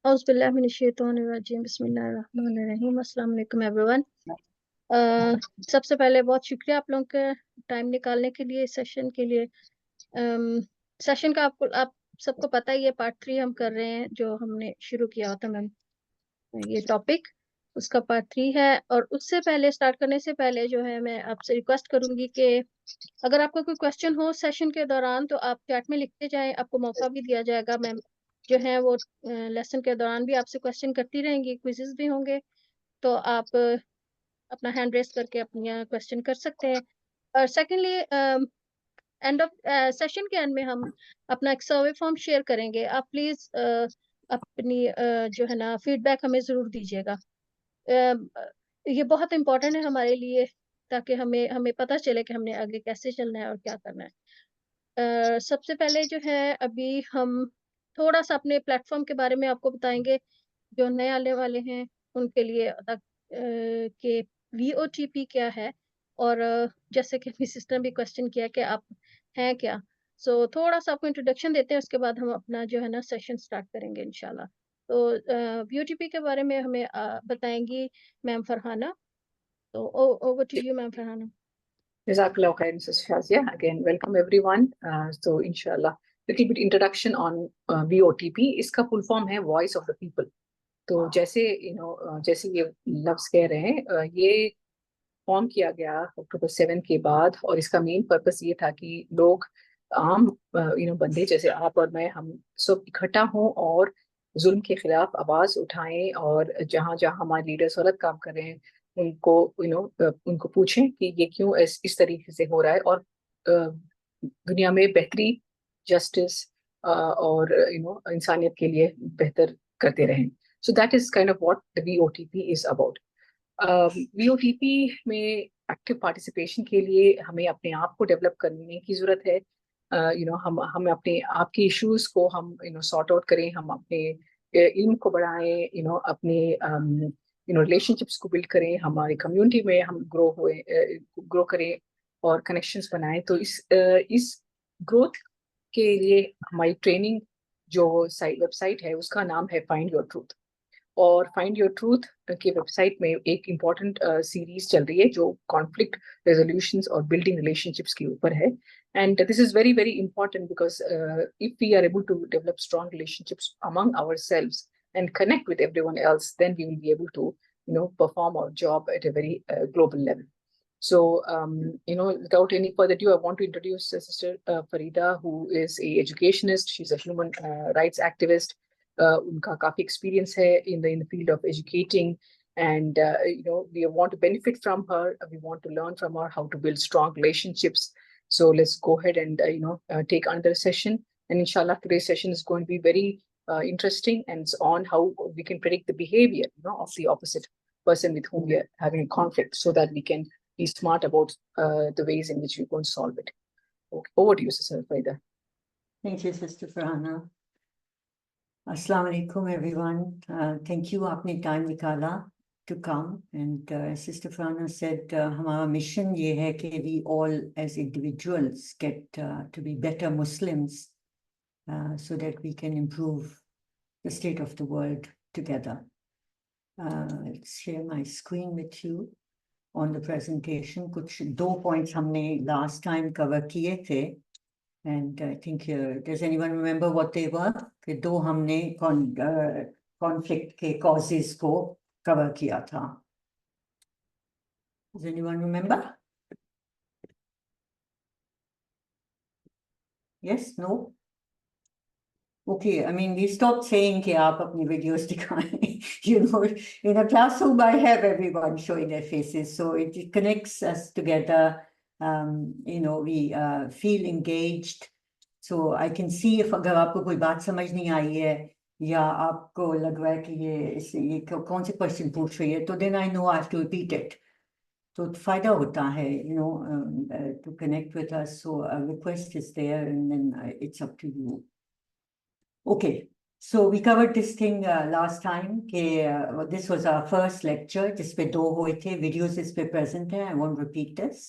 औज़ुबिल्लाहिमिनश्शैतानिर्रजीम बिस्मिल्लाहिर्रहमानिर्रहीम अस्सलाम वालेकुम एवरीवन। सबसे पहले बहुत शुक्रिया आप लोगों के टाइम निकालने के लिए सेशन के लिए। सेशन का आप सबको पता ही है, पार्ट 3 हम कर रहे हैं जो हमने शुरू किया था मैम, ये टॉपिक उसका पार्ट 3 है। और उससे पहले स्टार्ट करने से पहले जो है मैं आपसे रिक्वेस्ट करूंगी कि अगर आपका कोई क्वेश्चन हो सेशन के दौरान तो आप चैट में लिखते जाएं, आपको मौका भी दिया जाएगा। मैम जो है वो लेसन के दौरान भी आपसे क्वेश्चन करती रहेंगी, क्विजेस भी होंगे, तो आप अपना हैंड रेस करके अपनी क्वेश्चन कर सकते हैं। और सेकेंडली एंड ऑफ सेशन के एंड में हम अपना एक सर्वे फॉर्म शेयर करेंगे। आप प्लीज अपनी जो है ना फीडबैक हमें ज़रूर दीजिएगा। ये बहुत इम्पोर्टेंट है हमारे लिए, ताकि हमें हमें पता चले कि हमने आगे कैसे चलना है और क्या करना है। सबसे पहले जो है अभी हम थोड़ा सा अपने प्लेटफॉर्म के बारे में आपको बताएंगे, जो नए आने वाले हैं उनके लिए कि VOTP क्या है। और जैसे कि अपनी सिस्टर भी क्वेश्चन किया कि आप हैं क्या, सो थोड़ा सा आपको इंट्रोडक्शन देते हैं, उसके बाद हम अपना जो है ना सेशन स्टार्ट करेंगे इंशाल्लाह। तो VOTP के बारे में हमें बताएंगी मैम फरहाना। तो over to you ma'am Farhana. Jazakallah khair, Mrs. Shazia. Again, welcome everyone. So, inshallah, little bit introduction on VOTP. इसका full form है Voice of the People. तो जैसे जैसे ये लफ्ज कह रहे हैं, ये फॉर्म किया गया अक्टूबर 7 के बाद, और इसका मेन पर्पस ये था कि लोग आम बंदे जैसे आप और मैं, हम सब इकट्ठा हों और जुल्म के खिलाफ आवाज उठाएं, और जहां जहां हमारे लीडर्स गलत काम कर रहे हैं उनको उनको पूछें कि ये क्यों इस तरीके से हो रहा है, और दुनिया में बेहतरी, जस्टिस और इंसानियत के लिए बेहतर करते रहें। So that is kind of what the VOTP is about. VOTP में एक्टिव पार्टिसिपेशन के लिए हमें अपने आप को डेवलप करने की जरूरत है। हम अपने आप के इश्यूज को हम सॉर्ट आउट करें, हम अपने इल्म को बढ़ाएं, अपने रिलेशनशिप्स को बिल्ड करें, हमारी कम्युनिटी में हम ग्रो करें और कनेक्शंस बनाएं। तो इस ग्रोथ के लिए हमारी ट्रेनिंग जो वेबसाइट है उसका नाम है फाइंड योर ट्रूथ। और फाइंड योर ट्रूथ के वेबसाइट में एक इम्पॉर्टेंट सीरीज चल रही है जो कॉन्फ्लिक्ट रेजोल्यूशंस और बिल्डिंग रिलेशनशिप्स के ऊपर है। And this is very very important because if we are able to develop strong relationships among ourselves and connect with everyone else, then we will be able to perform our job at a very global level. So without any further ado, I want to introduce Sister Farida, who is a educationist. She's a human rights activist. उनका काफी experience है in the field of educating, and we want to benefit from her. We want to learn from her how to build strong relationships. So let's go ahead and take another session, and inshallah today's session is going to be very interesting, and it's on how we can predict the behavior of the opposite person with whom we are having a conflict, so that we can be smart about the ways in which we're going to solve it. Okay, over to you, Sister Farida. Thank you, Sister Farhana. Assalamu alaikum, everyone. Thank you, आपने time निकाला to come. And Sister Farhana said, हमारा mission ये है कि we all as individuals get to be better Muslims, so that we can improve the state of the world together. I'll share my screen with you on the presentation. कुछ 2 points हमने last time cover किए थे. And I think does anyone remember what they were? कि 2 हमने conflict के causes को cover किया था. Does anyone remember? Yes? No? Okay, I mean, we stopped saying कि आप अपनी videos दिखाएं. In a classroom, I have everyone showing their faces, so it connects us together. We feel engaged. So I can see if अगर आपको कोई बात समझ नहीं आई है या आपको लग रहा है कि ये कौन से क्वेश्चन पूछ रही है, तो then I know I have to repeat it. तो फायदा होता है, to connect with us. So a request is there, and then it's up to you. Okay, so we covered this thing last time. This was our first lecture. जिसपे 2 हुए थे, videos इस पे present है. I won't repeat this.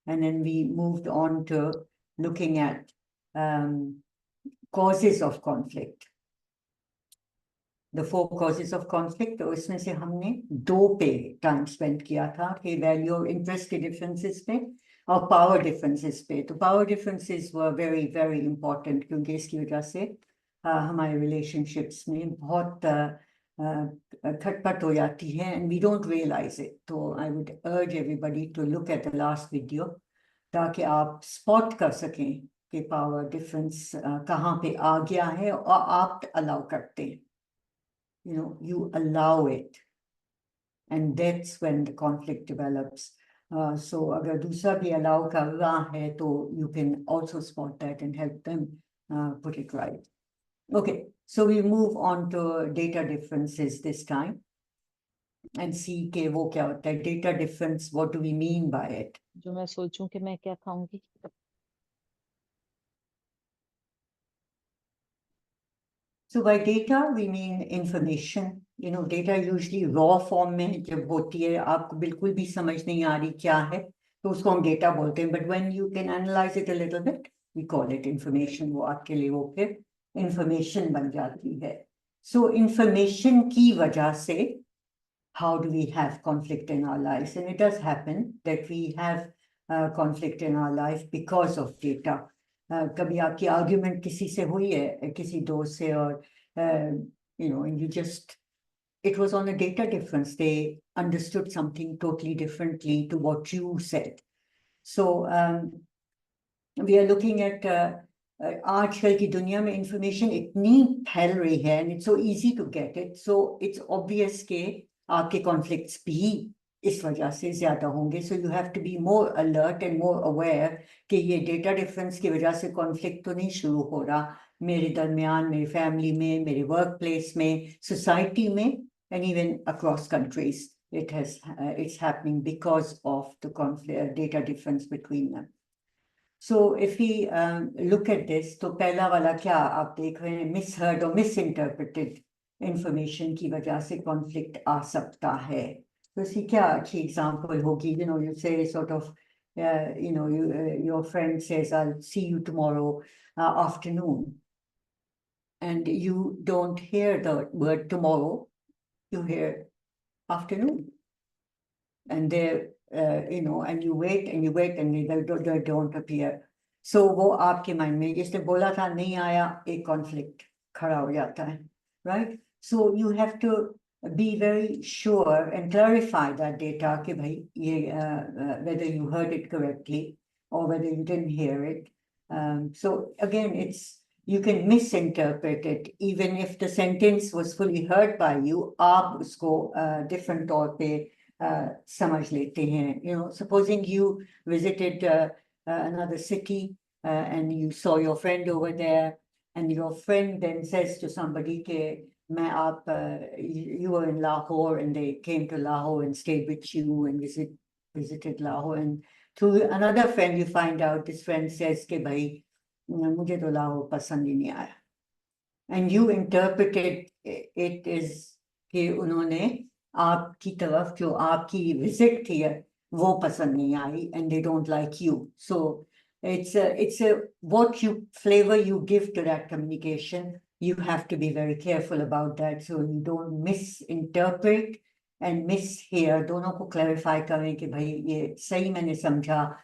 And then we moved on to looking at causes of conflict. the 4 causes of conflict, तो इसमें से हमने 2 पे टाइम स्पेंड किया था कि वैल्यू और इंटरेस्ट के डिफरेंसेस पे और पावर डिफरेंसेस पे. तो power differences were very very important क्योंकि इसकी वजह से हमारे रिलेशनशिप्स में बहुत खटपट हो जाती है and we don't realize it. तो I would urge everybody to look at the last video ताकि आप स्पॉट कर सकें कि पावर डिफरेंस कहाँ पे आ गया है और आप अलाउ करते हैं. You allow it, and that's when the conflict develops. So अगर दूसरा भी allow कर रहा है तो you can also spot that and help them put it right. Okay, so we move on to data differences this time and see के वो क्या होता है. Data difference, what do we mean by it? जो मैं सोचूं कि मैं क्या खाऊंगी. So by data, we mean information. Data usually raw form में जब होती है, आपको बिल्कुल भी समझ नहीं आ रही क्या है, तो उसको हम data बोलते हैं. But when you can analyze it a little bit, we call it information. वो आपके लिए वो फिर information बन जाती है. So information की वजह से, how do we have conflict in our lives? And it does happen that we have conflict in our life because of data. कभी आपकी आर्ग्यूमेंट किसी से हुई है, किसी दोस्त से, और and you just, it was on a data difference. They understood something totally differently to what you said. So we are looking at आजकल की दुनिया में information इतनी फैल रही है and it's so easy to get it. So it's obvious कि आपके conflicts भी इस वजह से ज्यादा होंगे. So you have to be more alert and more aware कि ये data difference की वजह से conflict तो नहीं शुरू हो रहा मेरे दरमियान, मेरी family में, मेरे workplace में, society में, and even across countries. It's happening because of the conflict, data difference between them. So if we look at this, तो पहला वाला क्या आप देख रहे हैं, misheard or misinterpreted information की वजह से conflict आ सकता है. तो इसकी क्या अच्छी example होगी? You say sort of, your friend says, I'll see you tomorrow afternoon. And you don't hear the word tomorrow, you hear afternoon. And they're, and you wait and they don't appear. So वो आपके mind में जिसने बोला था नहीं आया, एक conflict खड़ा हो जाता है, right? So you have to be very sure and clarify that data कि भाई ये whether you heard it correctly or whether you didn't hear it. So again, you can misinterpret it even if the sentence was fully heard by you. आप उसको different तौर पे समझ लेते हैं. Supposing you visited another city and you saw your friend over there, and your friend then says to somebody कि you were in Lahore and they came to Lahore and stayed with you and visited Lahore, and through another friend you find out this friend says कि भाई मुझे तो Lahore पसंद ही नहीं आया, and you interpreted it as कि उन्होंने आपकी तरफ जो आपकी visit थी वो पसंद नहीं आई, and they don't like you. So it's what flavor you give to that communication. You have to be very careful about that so you don't misinterpret and mishear. दोनों को clarify करें कि भाई ये सही मैंने समझा,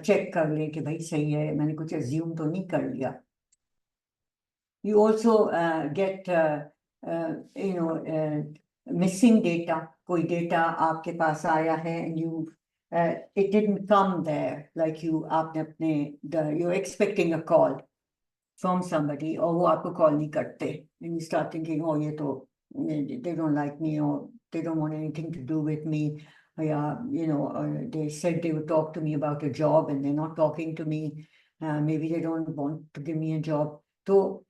check कर लें कि भाई सही है, मैंने कुछ assume तो नहीं कर लिया. You also get missing data. कोई data आपके पास आया है and it didn't come there, like आपने अपने you're expecting a call from somebody और वो आपको call नहीं करते, and you start thinking, oh ये तो they don't like me or they don't want anything to do with me. Yeah, they said they would talk to me about a job and they're not talking to me. Maybe they don't want to give me a job. So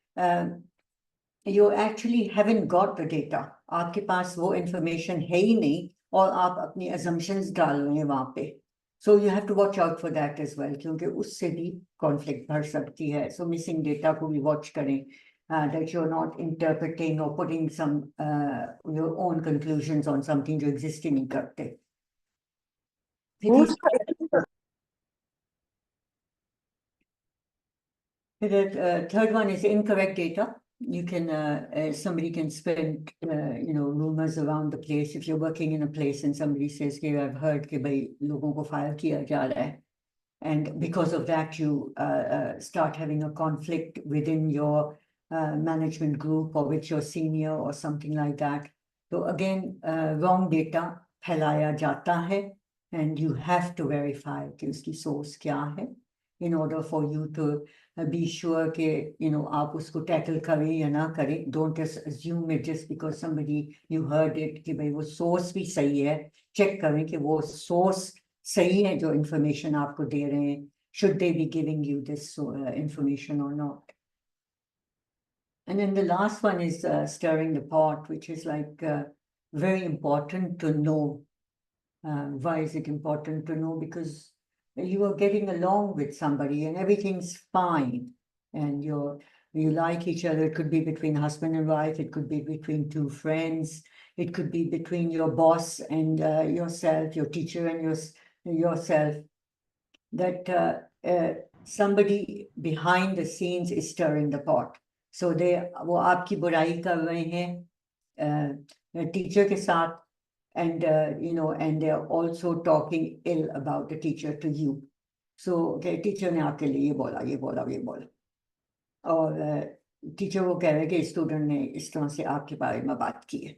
you actually haven't got the data. आपके पास वो information है ही नहीं और आप अपनी assumptions डाल रहे हैं वहाँ पे. So you have to watch out for that as well, क्योंकि उससे भी conflict बढ़ सकती है. So missing data को भी watch करें, that you're not interpreting or putting some your own conclusions on something जो exist ही नहीं करते. The third one is incorrect data. you can, somebody can spread, rumors around the place. If you're working in a place and somebody says, "Okay, I've heard कि भाई लोगों को fire किया जा रहा है," and because of that you start having a conflict within your management group or with your senior or something like that. So again, wrong data फैलाया जाता है, and you have to verify कि उसकी source क्या है, in order for you to be sure कि आप उसको tackle करें या ना करें. Don't just assume it just because somebody you heard it कि भाई वो source भी सही है. Check करें कि वो source सही है जो information आपको दे रहे हैं. Should they be giving you this information or not? And then the last one is stirring the pot, which is like very important to know. Why is it important to know? Because you are getting along with somebody and everything's fine, and you like each other. It could be between husband and wife. It could be between two friends. It could be between your boss and yourself, your teacher and yourself. That somebody behind the scenes is stirring the pot. So वो आपकी बुराई कर रहे हैं teacher के साथ, and and they're also talking ill about the teacher to you. So teacher ने आपके लिए ये बोला ये बोला ये बोला, और टीचर वो कह रहे हैं कि स्टूडेंट ने इस तरह से आपके बारे में बात की है.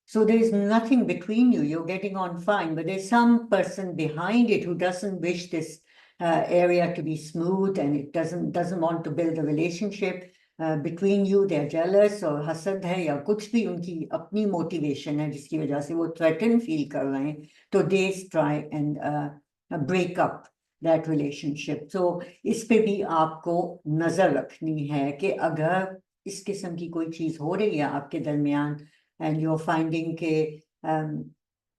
So there is nothing between you. You're getting on fine, but there's some person behind it who doesn't wish this area to be smooth, and it doesn't want to build a relationship between you. They're jealous or hasad है या कुछ भी उनकी अपनी motivation है जिसकी वजह से वो threatened feel कर रहे हैं. तो they try and break up that relationship. So इस पे भी आपको नजर रखनी है कि अगर इस किस्म की कोई चीज हो रही है आपके दरमियान, and you're finding के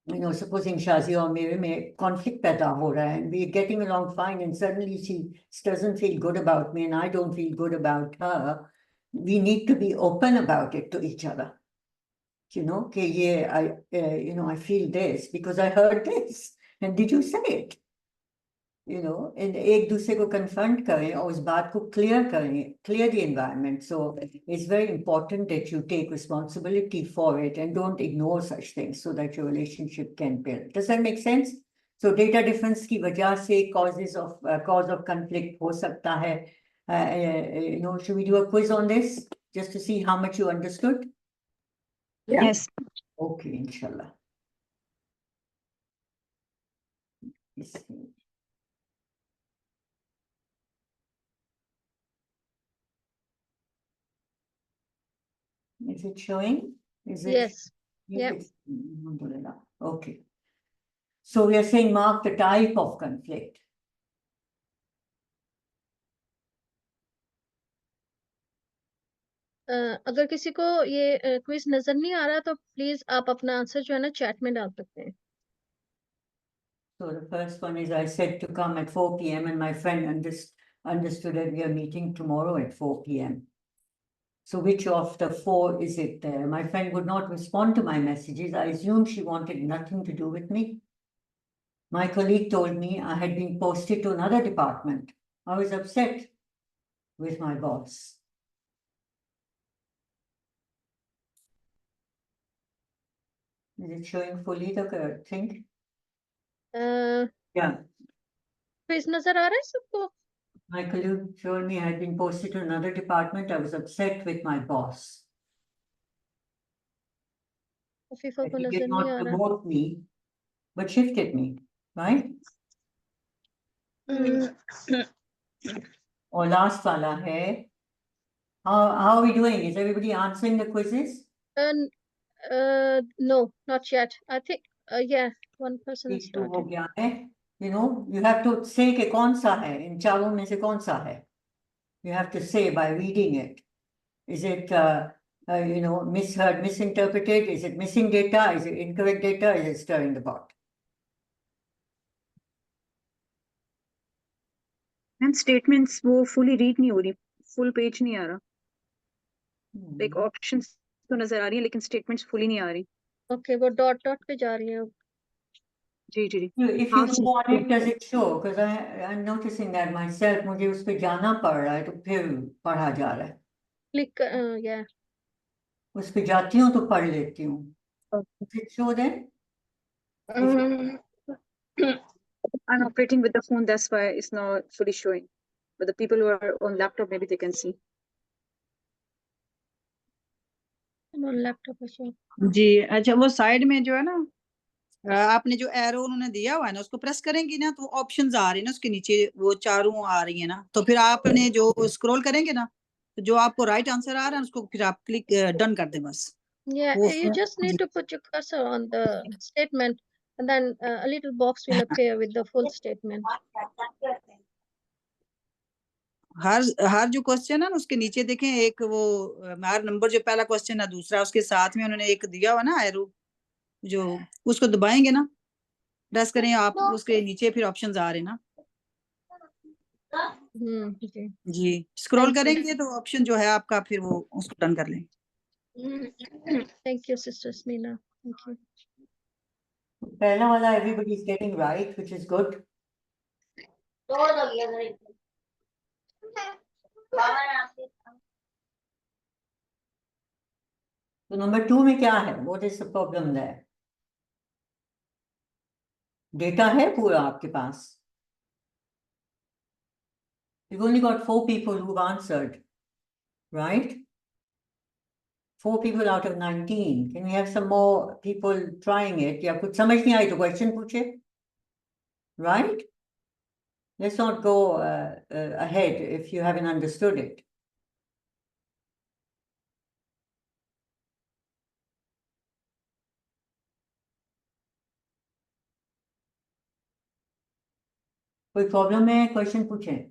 supposing Shazi or मेरे में conflict पैदा हो रहा है, and we're getting along fine, and suddenly she doesn't feel good about me and I don't feel good about her, we need to be open about it to each other. कि ये I feel this because I heard this, and did you say it? And एक दूसरे को confront करें और उस बात को clear the environment. So it's very important that you take responsibility for it and don't ignore such things so that your relationship can build. Does that make sense? So data difference की वजह से cause of conflict हो सकता है. Should we do a quiz on this just to see how much you understood? Yeah. Yes. Okay, inshallah. Is it showing? Is it? Yes. Yes. Okay. So we are saying mark the type of conflict. अगर किसी को ये quiz नजर नहीं आ रहा तो please आप अपना आंसर जो है ना चैट में डाल सकते हैं. So the first one is I said to come at 4 p.m. and my friend understood that we are meeting tomorrow at 4 p.m. So which of the four is it there? My friend would not respond to my messages. I assumed she wanted nothing to do with me. My colleague told me I had been posted to another department. I was upset with my boss. Is it showing fully the thing? Yeah. Quiz नजर आ रहा है सबको? My colleague told me I had been posted to another department. I was upset with my boss. FIFA को He नजर did नहीं not आ रहा. promote me, but shifted me, right? Or last wala hai. How are we doing? Is everybody answering the quizzes? No, not yet. I think yeah, one person has हो started. गया है. You have to say कि कौन सा है, इन चारों में से कौन सा है. You have to say by reading it. Is it misheard, misinterpreted? Is it missing data? Is it incorrect data? Is it stirring the pot? And statements वो fully read नहीं हो रही, full page नहीं आ रहा. Like options तो नजर आ रही है लेकिन statements fully नहीं आ रही. Okay, वो डॉट पे जा रही है. जी जी जी. If you go on it, does it show? Because I'm noticing that myself. मुझे उस पे जाना पड़ रहा है तो फिर पढ़ा जा रहा है. Click, yeah. उस पे जाती हूँ तो पढ़ लेती हूँ. Show then. I'm operating with the phone, that's why it's not fully showing. But the people who are on laptop, maybe they can see. On laptop also. जी अच्छा, वो साइड में जो है ना, आपने जो एरो उन्होंने दिया हुआ है ना, उसको प्रेस करेंगी ना तो ऑप्शंस आ रही है ना, उसके नीचे वो चारों आ रही है ना, तो फिर आपने जो स्क्रॉल करेंगे ना, तो जो आपको राइट आंसर आ रहा है उसको फिर आप क्लिक डन कर दें बस. Yeah, you just need to put your cursor on the statement, and then a little box will appear with the full statement. हर जो क्वेश्चन है ना उसके नीचे देखें, एक वो हर नंबर जो पहला क्वेश्चन है, दूसरा, उसके साथ में उन्होंने एक दिया हुआ ना एरो, जो उसको दबाएंगे ना, प्रेस करें आप, उसके नीचे फिर ऑप्शंस आ रहे हैं ना. Okay. जी, स्क्रॉल करेंगे तो ऑप्शन जो है आपका, फिर वो उसको डन कर लें. Thank you, Sister Smina. Thank you. पहला वाला everybody is getting right, which is good. तो नंबर 2 में क्या है? What is the problem there? Data है पूरा आपके पास? You've only got 4 people who've answered, right? 4 people out of 19. Can we have some more people trying it? या कुछ समझ नहीं आई तो क्वेश्चन पूछे, right? Let's not go ahead if you haven't understood it. कोई प्रॉब्लम है? क्वेश्चन पूछें.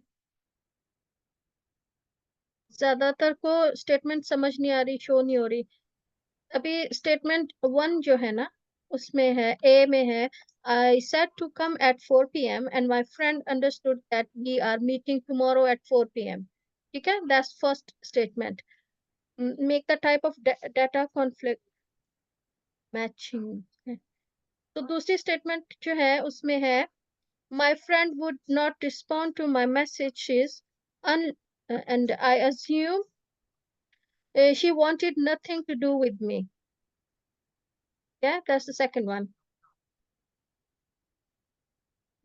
ज्यादातर को स्टेटमेंट समझ नहीं आ रही, शो नहीं हो रही. अभी स्टेटमेंट 1 जो है ना, उसमें है, ए में है, I said to come at 4 p.m. and my friend understood that we are meeting tomorrow at 4 p.m. ठीक है, that's first statement. Make the type of data conflict matching. तो दूसरी स्टेटमेंट जो है उसमें है, my friend would not respond to my messages and I assume she wanted nothing to do with me. Yeah, that's the second one.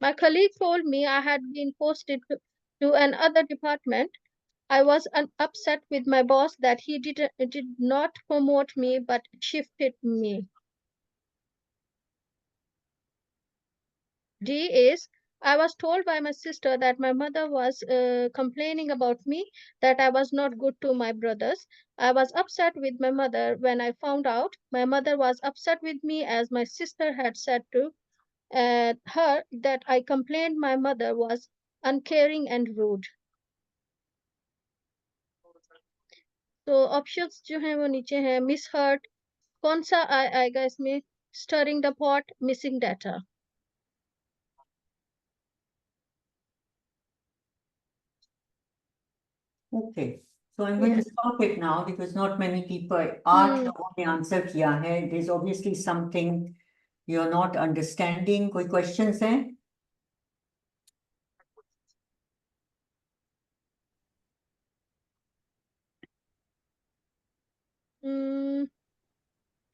My colleague told me I had been posted to another department. I was upset with my boss that he did not promote me but shifted me. D is, I was told by my sister that my mother was complaining about me, that I was not good to my brothers. I was upset with my mother when I found out. My mother was upset with me as my sister had said to her that I complained my mother was uncaring and rude. तो options जो हैं वो नीचे हैं. मिसहर्ट, कौन सा आएगा इसमें? Stirring the pot, missing data. Okay, so I'm going to stop it now because not many people. 8 लोगों ने आंसर किया है. There's obviously something you're not understanding. कोई questions हैं?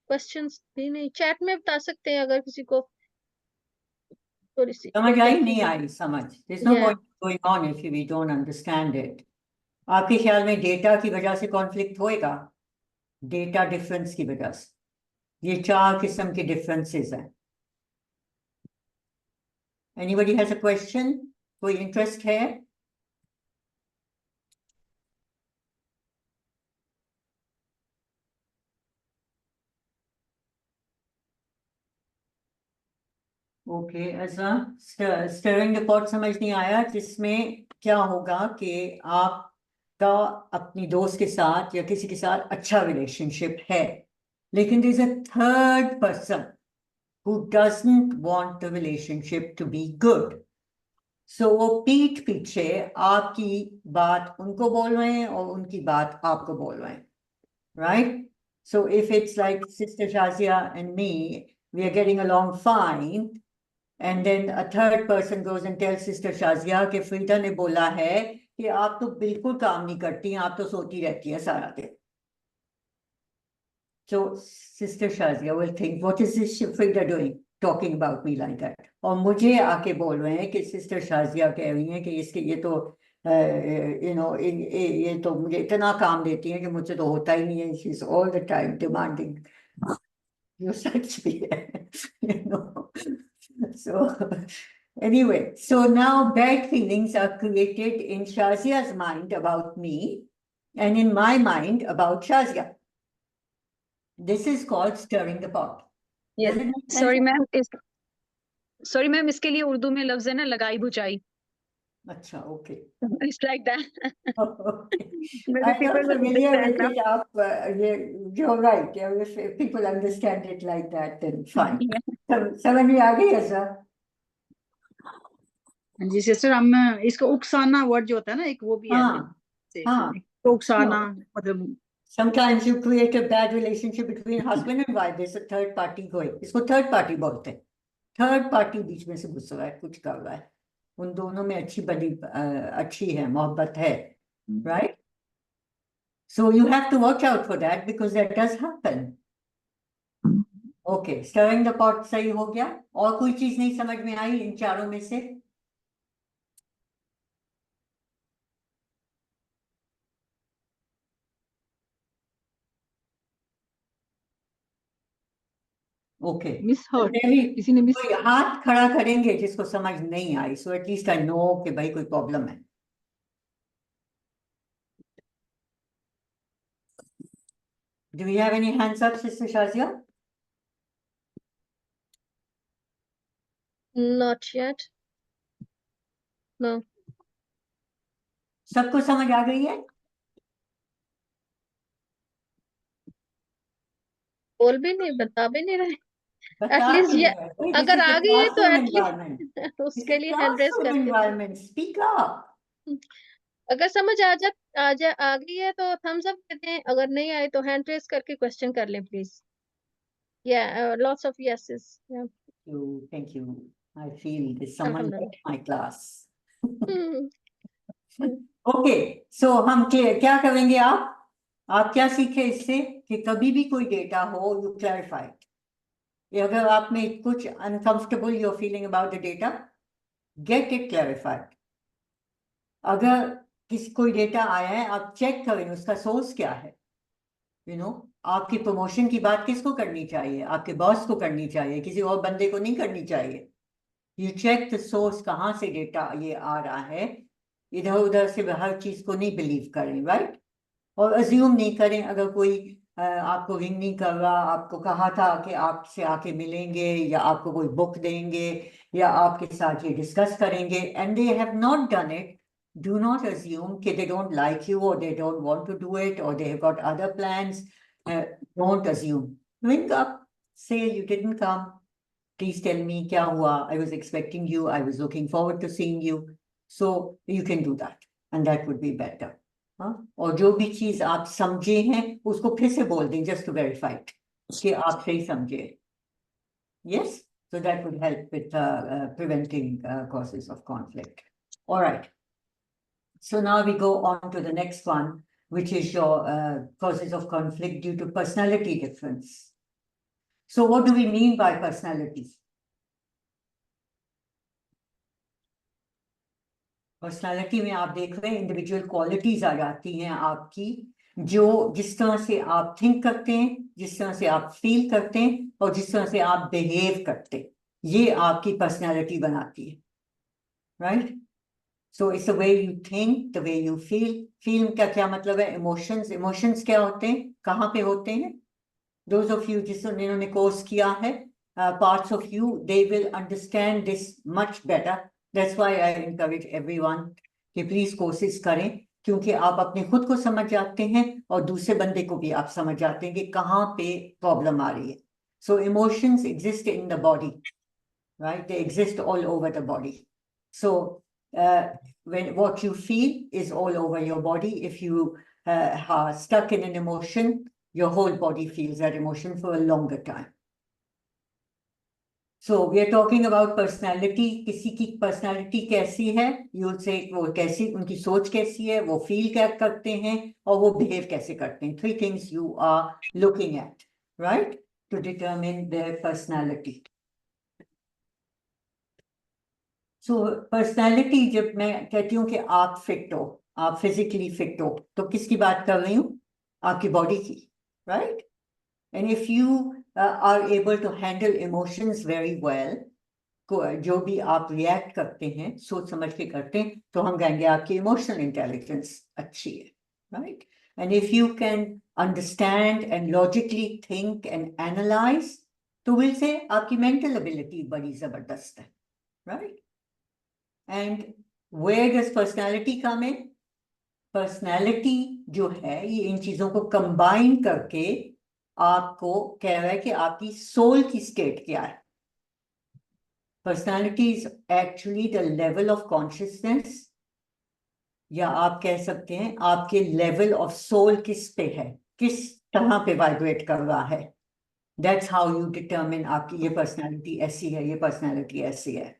क्वेश्चंस भी नहीं, चैट में बता सकते हैं अगर किसी को थोड़ी सी समझ आई? नहीं आई समझ? There's no point going on if we don't understand it. आपके ख्याल में डेटा की वजह से कॉन्फ्लिक्ट होएगा? डेटा डिफरेंस की वजह से. ये 4 किस्म के डिफरेंसेस हैं. Anybody has a question? कोई इंटरेस्ट है? ओके, ऐसा स्टरिंग द पॉट समझ नहीं आया, जिसमें क्या होगा कि आपका अपनी दोस्त के साथ या किसी के साथ अच्छा रिलेशनशिप है, लेकिन there is a third person who doesn't want the relationship to be good. So वो पीठ पीछे आपकी बात उनको बोल रहे हैं और उनकी बात आपको बोल रहे हैं, right? So if it's like Sister Shazia and me, we are getting along fine, and then a third person goes and tells Sister Shazia कि फ्रीदा ने बोला है कि आप तो बिल्कुल काम नहीं करती हैं, आप तो सोती रहती है सारा दिन. So Sister Shazia will think, what is this figure doing talking about me like that? और मुझे आके बोल रहे हैं कि सिस्टर शाजिया कह रही हैं कि इसके ये तो ये तो मुझे इतना काम देती हैं कि मुझसे तो होता ही नहीं है. She's all the time demanding. जो सच भी है, So anyway, so now bad feelings are created in Shazia's mind about me and in my mind about Shazia. This is called stirring the pot. Yes. Does it make sense? Sorry ma'am, इसके लिए उर्दू में लफ्ज है ना लगाई बुझाई. अच्छा, okay. It's like that. Okay. Maybe I'm people not will familiar understand with now. it. You're right. Yeah, if people understand it like that, then fine. Yeah. समझ में आ गई ऐसा? जी सिस्टर, हम इसको उकसाना वर्ड जो होता है ना, एक वो भी है हाँ, हाँ. तो उकसाना मतलब Sometimes you create a bad relationship between husband and wife. There's a third party going. इसको third party बोलते हैं. Third party बीच में से घुस रहा है, कुछ कर रहा है. उन दोनों में अच्छी है, मोहब्बत है, right? So you have to watch out for that because that does happen. Okay, stirring the pot सही हो गया. और कोई चीज नहीं समझ में आई इन चारों में से? ओके, किसी ने कोई हाथ खड़ा करेंगे जिसको समझ नहीं आई, सो एटलीस्ट आई नो कि भाई कोई प्रॉब्लम है. Do we have any hands up, Sister Shazia? Not yet. No. सबको समझ आ गई है? बोल भी नहीं, बता भी नहीं रहे. बता एटलीस्ट नहीं ये रहे. This अगर is आ the गई है तो classroom एटलीस्ट environment. This उसके is लिए हैंड रेस classroom करके. environment. Speak up. अगर समझ आ गई है तो थम्स अप देते हैं, अगर नहीं आए तो हैंड रेस करके क्वेश्चन कर लें please. Lots of yeses. Yeah. Thank you. I feel there's someone at my class. Okay, so हम क्या करेंगे? आप क्या सीखे इससे कि कभी भी कोई डेटा हो, यू क्लैरिफाई. अगर आप में कुछ uncomfortable you are feeling about the data, get it clarified. अगर कोई डेटा आया है, आप चेक करें उसका सोर्स क्या है. आपकी प्रमोशन की बात किसको करनी चाहिए? आपके बॉस को करनी चाहिए, किसी और बंदे को नहीं करनी चाहिए. यू चेक द सोर्स, कहाँ से डेटा ये आ रहा है. इधर उधर से हर चीज को नहीं बिलीव करें, राइट? और अज्यूम नहीं करें. अगर कोई आपको रिंग नहीं कर रहा, आपको कहा था कि आपसे आके मिलेंगे या आपको कोई बुक देंगे या आपके साथ ये डिस्कस करेंगे, and they have not done it, do not assume that they don't like you or they don't want to do it or they have got other plans. Don't assume. Ring up, say you didn't come. Please tell me kya hua. I was expecting you. I was looking forward to seeing you. So you can do that, and that would be better. और जो भी चीज आप समझे हैं उसको फिर से बोल दें, just to verify it, कि आप सही समझे. Yes, so that would help with preventing causes of conflict. All right. So now we go on to the next one, which is your causes of conflict due to personality difference. So what do we mean by personalities? Personality में आप देख रहे हैं individual qualities आ जाती हैं आपकी, जो जिस तरह से आप थिंक करते हैं, जिस तरह से आप फील करते हैं और जिस तरह से आप बिहेव करते हैं, ये आपकी पर्सनालिटी बनाती है, right? So it's the way you think, the way you feel. Feel का क्या मतलब है? इमोशंस. इमोशंस क्या होते हैं, कहाँ पे होते हैं? Those of you जिन्होंने कोर्स किया है, parts of you, they will understand this much better. That's why I encourage everyone कि प्लीज कोशिश करें, क्योंकि आप अपने खुद को समझ जाते हैं और दूसरे बंदे को भी आप समझ जाते हैं कि कहाँ पे प्रॉब्लम आ रही है. So emotions exist in the body, right? They exist all over the body. So when what you feel is all over your body. If you are stuck in an emotion, your whole body feels that emotion for a longer time. So we are talking about personality. किसी की personality कैसी है, you will say वो कैसी, उनकी सोच कैसी है, वो feel क्या करते हैं, और वो behave कैसे करते हैं. 3 things you are looking at, right, to determine their personality. So personality, जब मैं कहती हूँ कि आप fit हो, आप physically fit हो, तो किसकी बात कर रही हूँ? आपकी body की, right? And if you are able to handle emotions very well, जो भी आप रिएक्ट करते हैं सोच समझ के करते हैं, तो हम कहेंगे आपकी इमोशनल इंटेलिजेंस अच्छी है, right. And if you can understand and logically think and analyse, तो विल से आपकी मेंटल एबिलिटी बड़ी जबरदस्त है, right. And where does personality come in? Personality जो है ये इन चीजों को कंबाइन करके आपको कह रहा है कि आपकी सोल की स्टेट क्या है. Personality is actually the level of consciousness, या आप कह सकते हैं आपके level of soul किस पे है, किस तरह पे वाइब्रेट कर रहा है. That's how you determine आपकी ये personality ऐसी है, ये personality ऐसी है,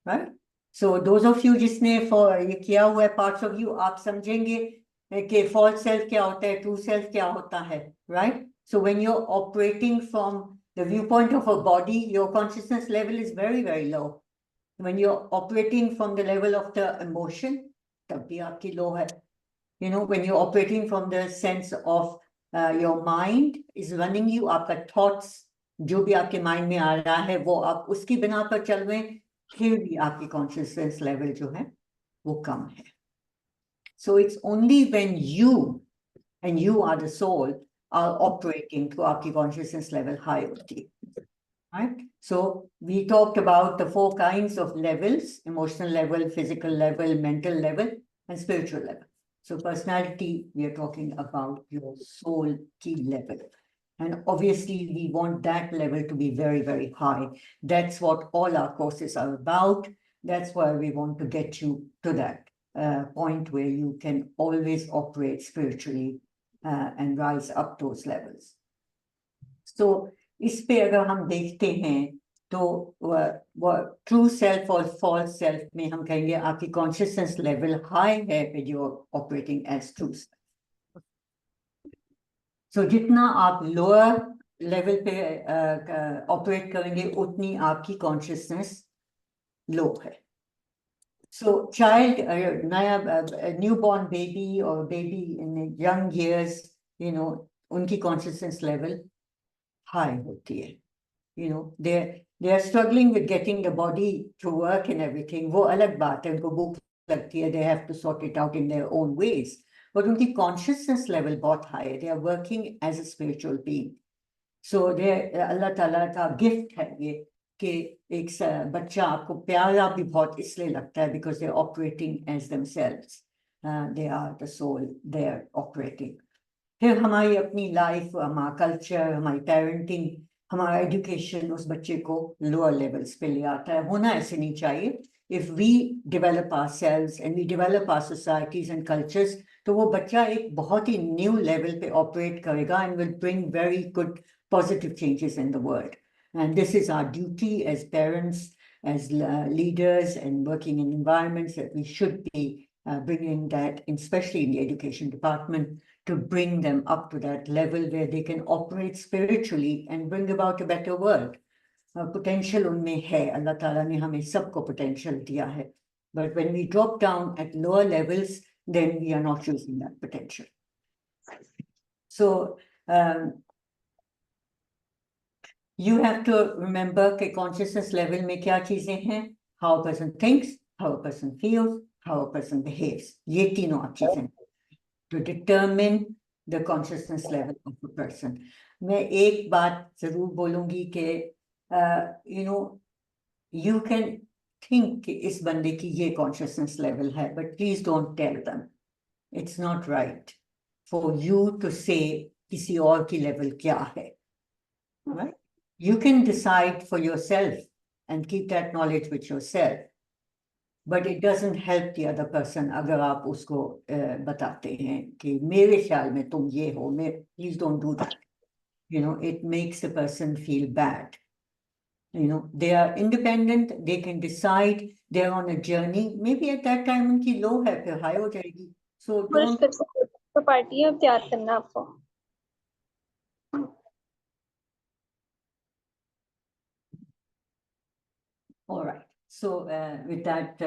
right? So those of you जिसने ये किया हुआ है, parts of you, आप समझेंगे कि false self क्या होता है, true self क्या होता है, right? So when you're operating from the viewpoint of a body, your consciousness level is very, very low. When you're operating from the level of the emotion, तब भी आपकी low है. You know, when you're operating from the sense of your mind is running you, आपका thoughts जो भी आपके mind में आ रहा है वो आप उसकी बिना पर चल रहे हैं, फिर भी आपकी consciousness level जो है वो कम है. So it's only when you, and you are the soul, are operating to आपकी consciousness level high होती है. Right? So we talked about the 4 kinds of levels: emotional level, physical level, mental level, and spiritual level. So personality, we are talking about your soul key level. And obviously we want that level to be very, very high. That's what all our courses are about. That's why we want to get you to that point where you can always operate spiritually and rise up those levels. So इस पे अगर हम देखते हैं तो true self और false self में हम कहेंगे आपकी कॉन्शियसनेस लेवल हाई है when you are operating as true self. So जितना आप लोअर लेवल पे ऑपरेट करेंगे उतनी आपकी कॉन्शियसनेस लो है. सो चाइल्ड, नया न्यूबॉर्न बेबी और baby in young years, you know, उनकी कॉन्शियसनेस लेवल हाई होती है. You know, they are struggling with getting the body to work and everything. वो अलग बात है, उनको भूख लगती है, they have to sort it out in their own ways. But उनकी consciousness level बहुत high है, they are working as a spiritual being. So अल्लाह ताला का gift है ये कि एक बच्चा आपको प्यारा भी बहुत इसलिए लगता है because they are operating as themselves. They are the soul, they are operating. फिर हमारी अपनी लाइफ, हमारा कल्चर, हमारी पेरेंटिंग, हमारा एजुकेशन उस बच्चे को लोअर लेवल्स पे ले आता है. होना ऐसे नहीं चाहिए. If we develop ourselves and we develop our societies and cultures, तो वो बच्चा एक बहुत ही न्यू लेवल पे ऑपरेट करेगा and will bring very good positive changes in the world. And this is our duty as parents, as leaders and working in environments, that we should be bringing that, especially in the education department, to bring them up to that level where they can operate spiritually and bring about a better world. Potential उनमें है, अल्लाह ताला ने हमें सबको potential दिया है. But when we drop down at lower levels, then we are not using that potential. So you have to remember कि consciousness level में क्या चीजें हैं: how a person thinks, how a person feels, how a person behaves. ये तीनों आप चीजें to determine the consciousness level of a person. मैं एक बात जरूर बोलूंगी कि you know, you can think कि इस बंदे की ये consciousness level है, but please don't tell them. It's not right for you to say किसी और की level क्या है, right? You can decide for yourself and keep that knowledge with yourself. But it doesn't help the other person अगर आप उसको बताते हैं कि मेरे ख्याल में तुम ये हो. Please don't do that. You know, it makes the person feel bad. they are independent, they can decide, they're on a journey. Maybe at that time उनकी low है, फिर high हो जाएगी. So don't. तो पार्टी है, तैयार करना आपको. All right. So with that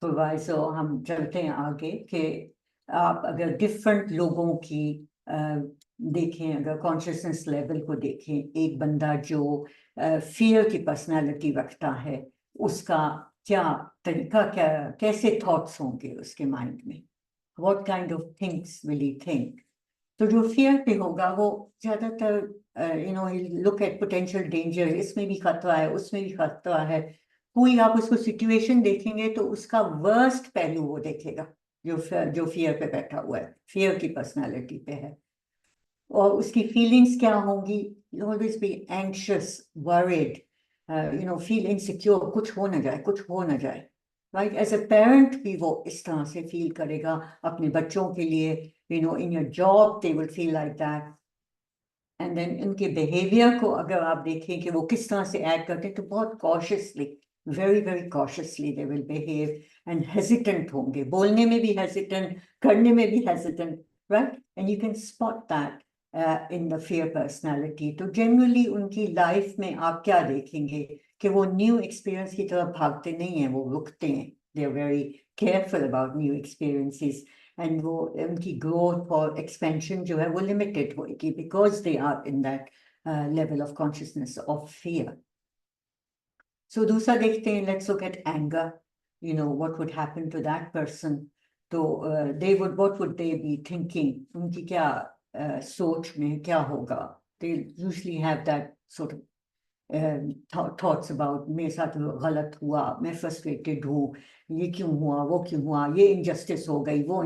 proviso, हम चलते हैं आगे कि आप अगर different लोगों की देखें, अगर consciousness level को देखें, एक बंदा जो fear की personality रखता है, उसका क्या तरीका, क्या कैसे thoughts होंगे उसके mind में? What kind of things will he think? तो जो fear पे होगा वो ज़्यादातर he'll look at potential danger, इसमें भी खतरा है, उसमें भी खतरा है. कोई आप उसको सिचुएशन देखेंगे तो उसका वर्स्ट पहलू वो देखेगा, जो fear पे बैठा हुआ है, fear की पर्सनालिटी पे है. और उसकी फीलिंग्स क्या होंगी? Always be anxious, worried, feel insecure, कुछ हो ना जाए, कुछ हो ना जाए. राइट, एज अ पेरेंट भी वो इस तरह से फील करेगा अपने बच्चों के लिए. In your job they will feel like that. And then इनके बिहेवियर को अगर आप देखें कि वो किस तरह से एक्ट करते हैं, तो बहुत cautiously, very very cautiously they will behave, and hesitant होंगे, बोलने में भी hesitant, करने में भी hesitant, right? And you can spot that in the fear personality. तो generally उनकी life में आप क्या देखेंगे कि वो new experience की तरफ भागते नहीं हैं, वो रुकते हैं. They are very careful about new experiences, and वो उनकी growth और expansion जो है वो limited होगी, because they are in that level of consciousness of fear. So दूसरा देखते हैं, let's look at anger. What would happen to that person? तो what would they be thinking? उनकी क्या सोच में क्या होगा? They usually have that sort of thoughts about मेरे साथ गलत हुआ, मैं frustrated हूँ, ये क्यों हुआ, वो क्यों हुआ, ये injustice हो गई, वो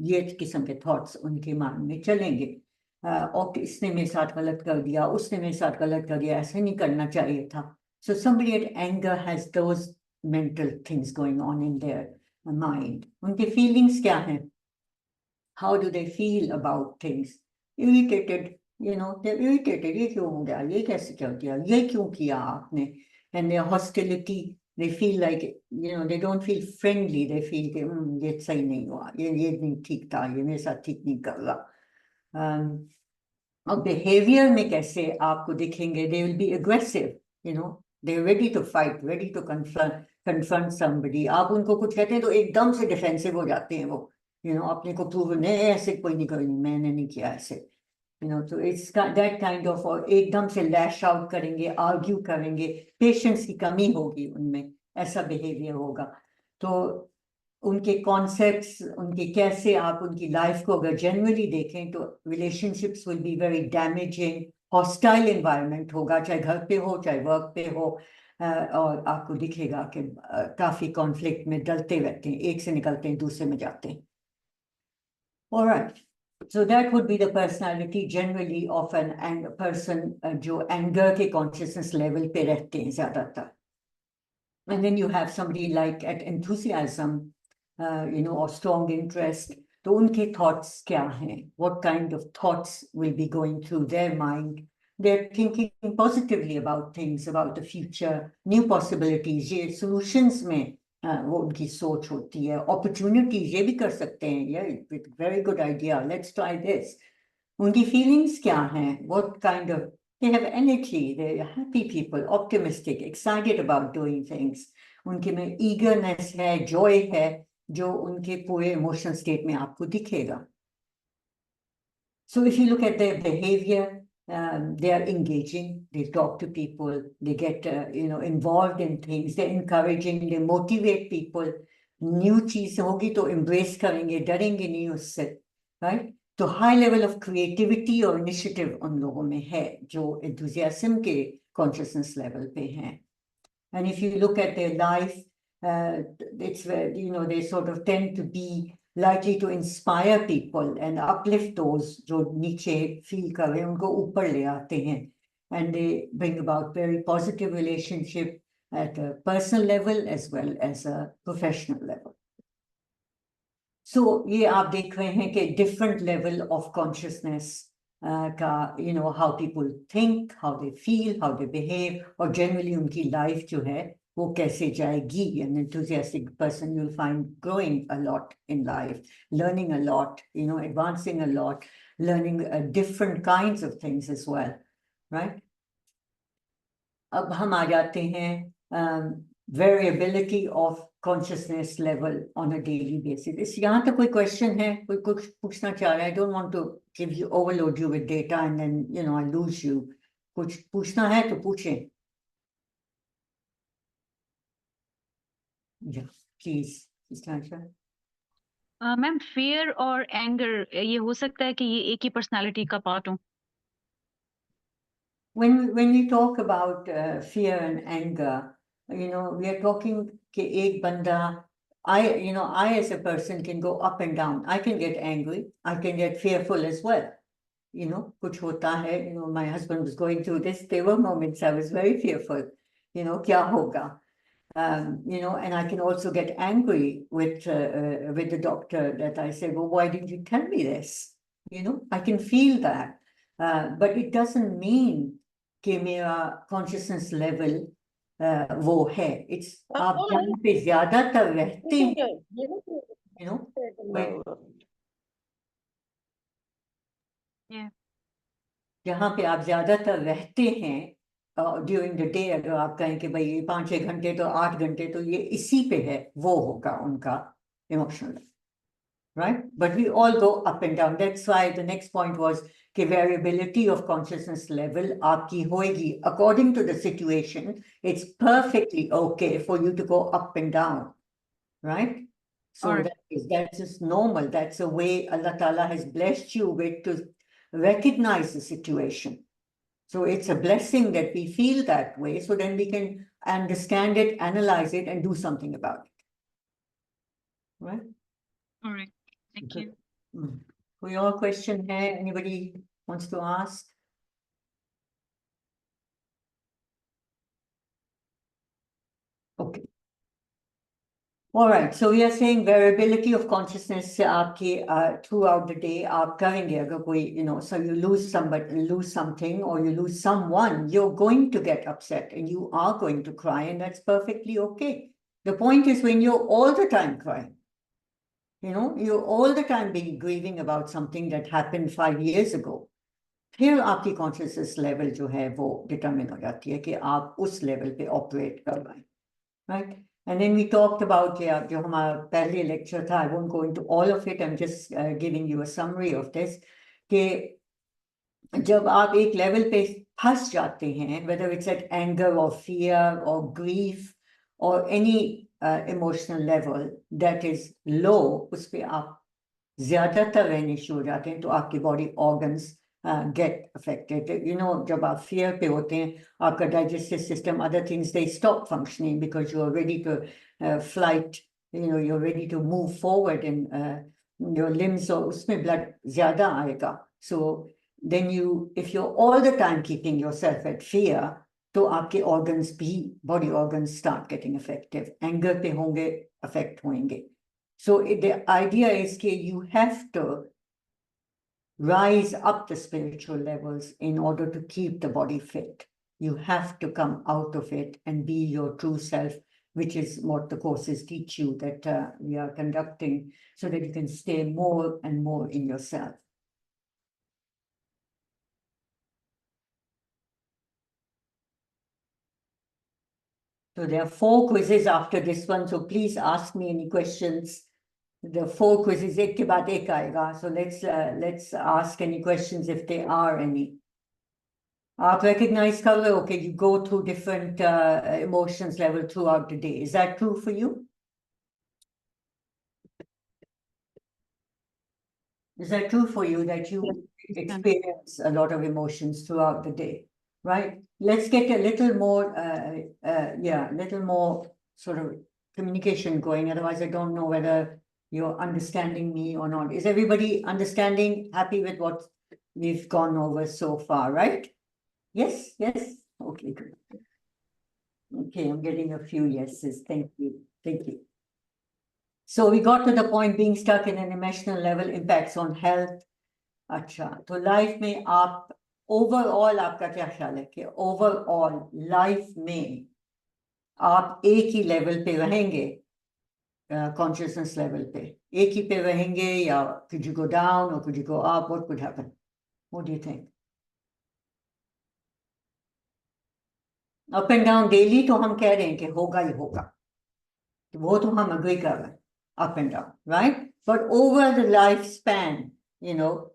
ये किस्म के thoughts उनके मन में चलेंगे. और इसने मेरे साथ गलत कर दिया, उसने मेरे साथ गलत कर दिया, ऐसे नहीं करना चाहिए था. So somebody at anger has those mental things going on in their mind. उनके feelings क्या हैं? How do they feel about things? Irritated, they're irritated. ये क्यों हो गया? ये कैसे कर दिया? ये क्यों किया आपने? And their hostility, they feel like, they don't feel friendly. They feel कि ये सही नहीं हुआ, ये नहीं ठीक था, ये मेरे साथ ठीक नहीं कर रहा. और behavior में कैसे आपको दिखेंगे? They will be aggressive, they're ready to fight, ready to confront somebody. आप उनको कुछ कहते हैं तो एकदम से defensive हो जाते हैं वो, अपने को prove नहीं, ऐसे कोई नहीं करेंगे, मैंने नहीं किया ऐसे, तो it's that kind of, और एकदम से lash out करेंगे, argue करेंगे, patience की कमी होगी उनमें, ऐसा behavior होगा. तो उनके कॉन्सेप्ट्स, उनके कैसे आप उनकी लाइफ को अगर जनरली देखें तो relationships will be very damaging, hostile environment होगा, चाहे घर पे हो चाहे वर्क पे हो. और आपको दिखेगा कि काफी कॉन्फ्लिक्ट में डलते रहते हैं, एक से निकलते हैं दूसरे में जाते हैं. Alright, so that would be the personality generally of an person जो एंगर के कॉन्शियसनेस लेवल पे रहते हैं ज्यादातर. And then you have somebody like at enthusiasm, or strong interest. तो उनके thoughts क्या हैं? What kind of thoughts will be going through their mind? They're thinking positively about things, about the future, new possibilities. ये solutions में वो उनकी सोच होती है. Opportunities ये भी कर सकते हैं. Yeah, very good idea. Let's try this. उनकी feelings क्या हैं? What kind of, they have energy, they're happy people, optimistic, excited about doing things. उनके में eagerness है, joy है, जो उनके पूरे emotional state में आपको दिखेगा. So if you look at their behavior, they are engaging, they talk to people, they get involved in things, they're encouraging, they motivate people. New चीज होगी तो embrace करेंगे, डरेंगे नहीं उससे, right? तो high level of creativity और initiative उन लोगों में है जो enthusiasm के consciousness level पे हैं. And if you look at their life, it's where, they sort of tend to be likely to inspire people and uplift those जो नीचे feel कर रहे हैं, उनको ऊपर ले आते हैं. And they bring about very positive relationship at a personal level as well as a professional level. So ये आप देख रहे हैं कि different level of consciousness you know, how people think, how they feel, how they behave, or generally उनकी life जो है वो कैसे जाएगी. An enthusiastic person you'll find growing a lot in life, learning a lot, you know, advancing a lot, learning different kinds of things as well, right? अब हम आ जाते हैं variability of consciousness level on a daily basis. इस यहाँ तक कोई question है, कोई कुछ पूछना चाह रहा है? I don't want to give you, overload you with data and then, you know, I lose you. कुछ पूछना है तो पूछें. Yeah, please, Sister. Ma'am fear और anger ये हो सकता है कि ये एक ही personality का part हो? When we talk about fear and anger, you know, we are talking कि एक बंदा, I as a person can go up and down. I can get angry. I can get fearful as well. You know, कुछ होता है, you know, my husband was going through this. There were moments I was very fearful, you know, क्या होगा? You know, and I can also get angry with the doctor that I say, well, why didn't you tell me this? You know, I can feel that. But it doesn't mean कि मेरा consciousness level वो है. It's आप जहाँ पे ज़्यादातर रहते हैं, you know, Yeah. जहाँ पे आप ज़्यादातर रहते हैं ड्यूरिंग द डे, अगर आप कहें कि भाई 5-6 घंटे तो 8 घंटे तो ये इसी पे है, वो होगा उनका emotional, right? But we all go up and down. That's why the next point was कि variability of consciousness level आपकी होएगी according to the situation. It's perfectly okay for you to go up and down, right? So Alright. that's just normal. That's a way Allah Ta'ala has blessed you with to recognize the situation. So it's a blessing that we feel that way, so then we can understand it, analyze it, and do something about it. Right? All right. Thank you. For your question here, anybody wants to ask? Okay. All right, so we are saying variability of consciousness आपके throughout the day आप करेंगे अगर कोई, you know, so you lose something or you lose someone, you're going to get upset and you are going to cry, and that's perfectly okay. The point is when you're all the time crying, you know, you're all the time being grieving about something that happened 5 years ago, फिर आपकी consciousness level जो है वो determine हो जाती है कि आप उस level पे operate कर रहे हैं, right? And then we talked about जो हमारा पहले lecture था, I won't go into all of it, I'm just giving you a summary of this, कि जब आप एक level पे फंस जाते हैं, whether it's at anger or fear or grief or any emotional level that is low, उस पे आप ज़्यादातर रहने शुरू हो जाते हैं, तो आपके body organs get affected. You know, जब आप fear पे होते हैं, आपका digestive system, other things, they stop functioning because you are ready to flight, you know, you're ready to move forward, and your limbs, so उसमें blood ज़्यादा आएगा. So then if you're all the time keeping yourself at fear, तो आपके organs भी, body organs start getting affected. Anger पे होंगे, affect होंगे. So the idea is that you have to rise up the spiritual levels in order to keep the body fit. You have to come out of it and be your true self, which is what the courses teach you that we are conducting, so that you can stay more and more in yourself. So there are 4 quizzes after this one, so please ask me any questions. The 4 quizzes, एक के बाद एक आएगा. So let's ask any questions if there are any. आप recognize कर रहे हो, okay, you go through different emotions level throughout the day. Is that true for you? Is that true for you, that you experience a lot of emotions throughout the day, right? Let's get a little more, little more sort of communication going. Otherwise, I don't know whether you're understanding me or not. Is everybody understanding, happy with what we've gone over so far, right? Yes, yes. Okay, good. Okay, I'm getting a few yeses. Thank you. Thank you. So we got to the point, being stuck in an emotional level impacts on health. अच्छा, तो life में आप overall आपका क्या ख्याल है कि overall life में आप एक ही लेवल पे रहेंगे, कॉन्शियसनेस लेवल पे एक ही पे रहेंगे, या could you go down or could you go up? What could happen? What do you think? Up and down daily तो हम कह रहे हैं कि होगा ही होगा, तो वो तो हम अग्री कर रहे हैं, up and down, right? But over the life span, you know,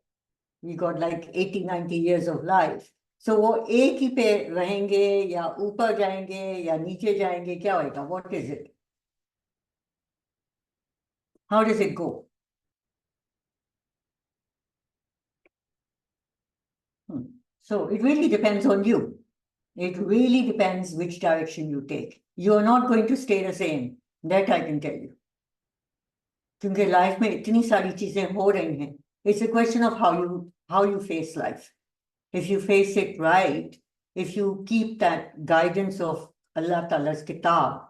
we got like 80-90 years of life. So वो एक ही पे रहेंगे या ऊपर जाएंगे या नीचे जाएंगे, क्या होगा? What is it? How does it go? So it really depends on you. It really depends which direction you take. You are not going to stay the same. That I can tell you. क्योंकि life में इतनी सारी चीजें हो रही हैं. It's a question of how you face life. If you face it right, if you keep that guidance of Allah Ta'ala's kitab,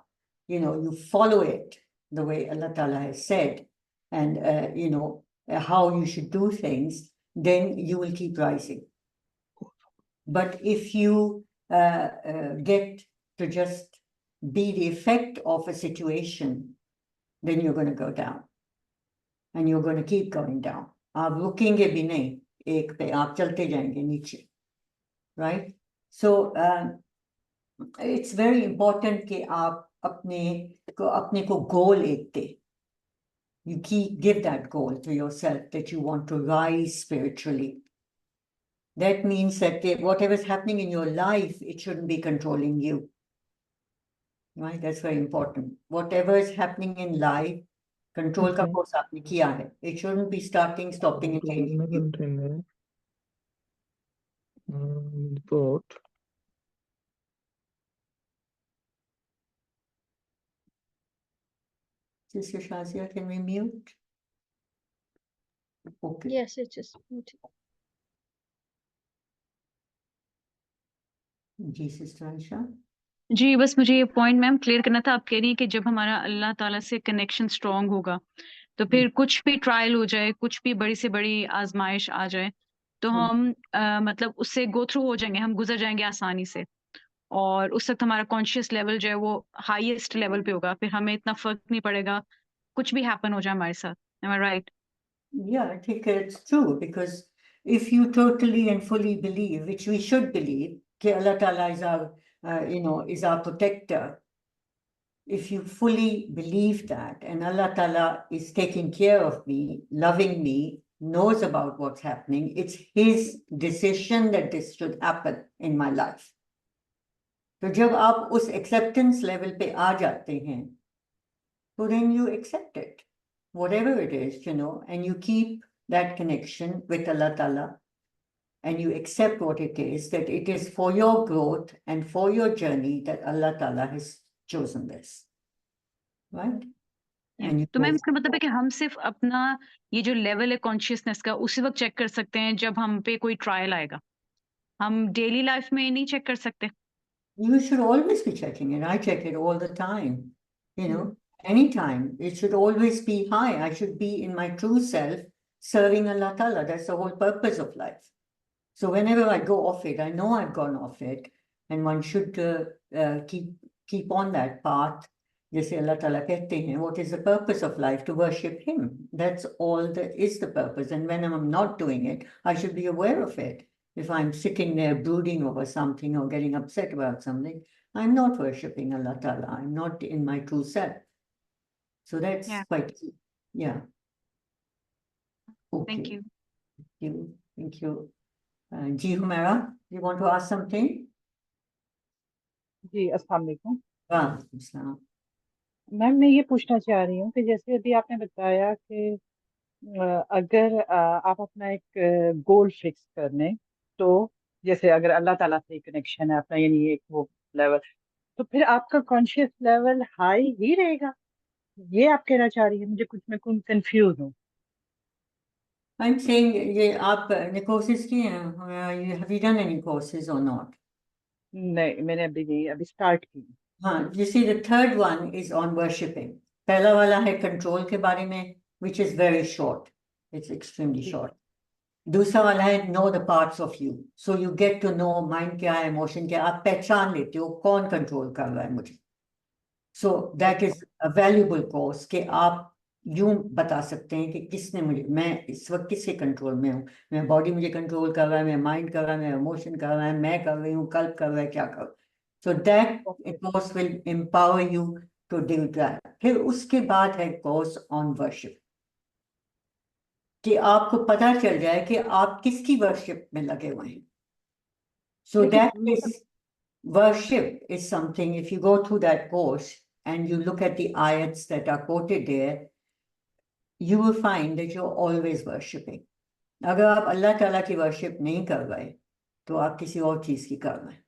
you know, you follow it the way Allah Ta'ala has said, and you know, how you should do things, then you will keep rising. But if you get to just be the effect of a situation, then you're going to go down. And you're going to keep going down. आप रुकेंगे भी नहीं एक पे, आप चलते जाएंगे नीचे. Right? So it's very important कि आप अपने को goal एक दे. You give that goal to yourself that you want to rise spiritually. That means that whatever is happening in your life, it shouldn't be controlling you. Right? That's very important. Whatever is happening in life, control का course आपने किया है. It shouldn't be starting, stopping, and changing you. Report. Sister Shazia, can we mute? Okay. Yes, it's just जी sister Ayesha. जी बस मुझे ये point ma'am clear करना था। आप कह रही हैं कि जब हमारा अल्लाह ताला से कनेक्शन स्ट्रांग होगा तो फिर कुछ भी ट्रायल हो जाए, कुछ भी बड़ी से बड़ी आजमाइश आ जाए तो हम मतलब उससे गो थ्रू हो जाएंगे, हम गुजर जाएंगे आसानी से, और उस वक्त हमारा कॉन्शियस लेवल जो है वो हाईएस्ट लेवल पे होगा, फिर हमें इतना फर्क नहीं पड़ेगा कुछ भी हैपन हो जाए हमारे साथ. Am I right? Yeah, I think it's true, because if you totally and fully believe, which we should believe, that Allah Ta'ala is our, is our protector. If you fully believe that, and Allah Ta'ala is taking care of me, loving me, knows about what's happening, it's His decision that this should happen in my life. तो जब आप उस acceptance level पे आ जाते हैं, so then you accept it, whatever it is, and you keep that connection with Allah Ta'ala, and you accept what it is, that it is for your growth and for your journey that Allah Ta'ala has chosen this. Right? तो ma'am इसका मतलब है कि हम सिर्फ अपना ये जो लेवल है कॉन्शियसनेस का उसी वक्त चेक कर सकते हैं जब हम पे कोई ट्रायल आएगा, हम डेली लाइफ में नहीं चेक कर सकते. You should always be checking it. I check it all the time. Anytime. It should always be high. I should be in my true self, serving Allah Ta'ala. That's the whole purpose of life. So whenever I go off it, I know I've gone off it, and one should keep on that path. Jaise Allah Ta'ala kehte hain, what is the purpose of life? To worship Him. That's all that is the purpose. And when I'm not doing it, I should be aware of it. If I'm sitting there brooding over something or getting upset about something, I'm not worshipping Allah Ta'ala. I'm not in my true self. So that's quite key. Yeah. Okay. Thank you. Thank you. Ji Humera, you want to ask something? जी अस्सलाम वालेकुम वालेकुम. Ma'am मैं ये पूछना चाह रही हूँ कि जैसे अभी आपने बताया कि अगर आप अपना एक गोल फिक्स कर लें, तो जैसे अगर अल्लाह ताला से कनेक्शन है अपना, यानी एक वो लेवल, तो फिर आपका कॉन्शियस लेवल हाई ही रहेगा, ये आप कहना चाह रही है? मुझे कुछ मैं कंफ्यूज हूँ. I'm saying ये आप ने कोर्सेज किए हैं? Have you done any courses or not? नहीं, मैंने अभी नहीं, अभी स्टार्ट की. हाँ, you see the third one is on worshipping. पहला वाला है कंट्रोल के बारे में, which is very short. It's extremely short. दूसरा वाला है know the parts of you, so you get to know mind क्या है, इमोशन क्या है, आप पहचान लेते हो कौन कंट्रोल कर रहा है मुझे. So that is a valuable course कि आप यूं बता सकते हैं कि किसने मुझे, मैं इस वक्त किसके कंट्रोल में हूँ, मैं बॉडी मुझे कंट्रोल कर रहा है, मैं माइंड कर रहा है, मैं इमोशन कर रहा है, मैं कर रही हूँ, कल्प कर रहा है, क्या कर. So that course will empower you to do that. फिर उसके बाद है कोर्स ऑन वर्शिप, कि आपको पता चल जाए कि आप किसकी वर्शिप में लगे हुए हैं. So that is worship is something, if you go through that course and you look at the ayats that are quoted there, you will find that you're always worshipping. अगर आप अल्लाह ताला की वर्शिप नहीं कर रहे तो आप किसी और चीज की कर रहे हैं.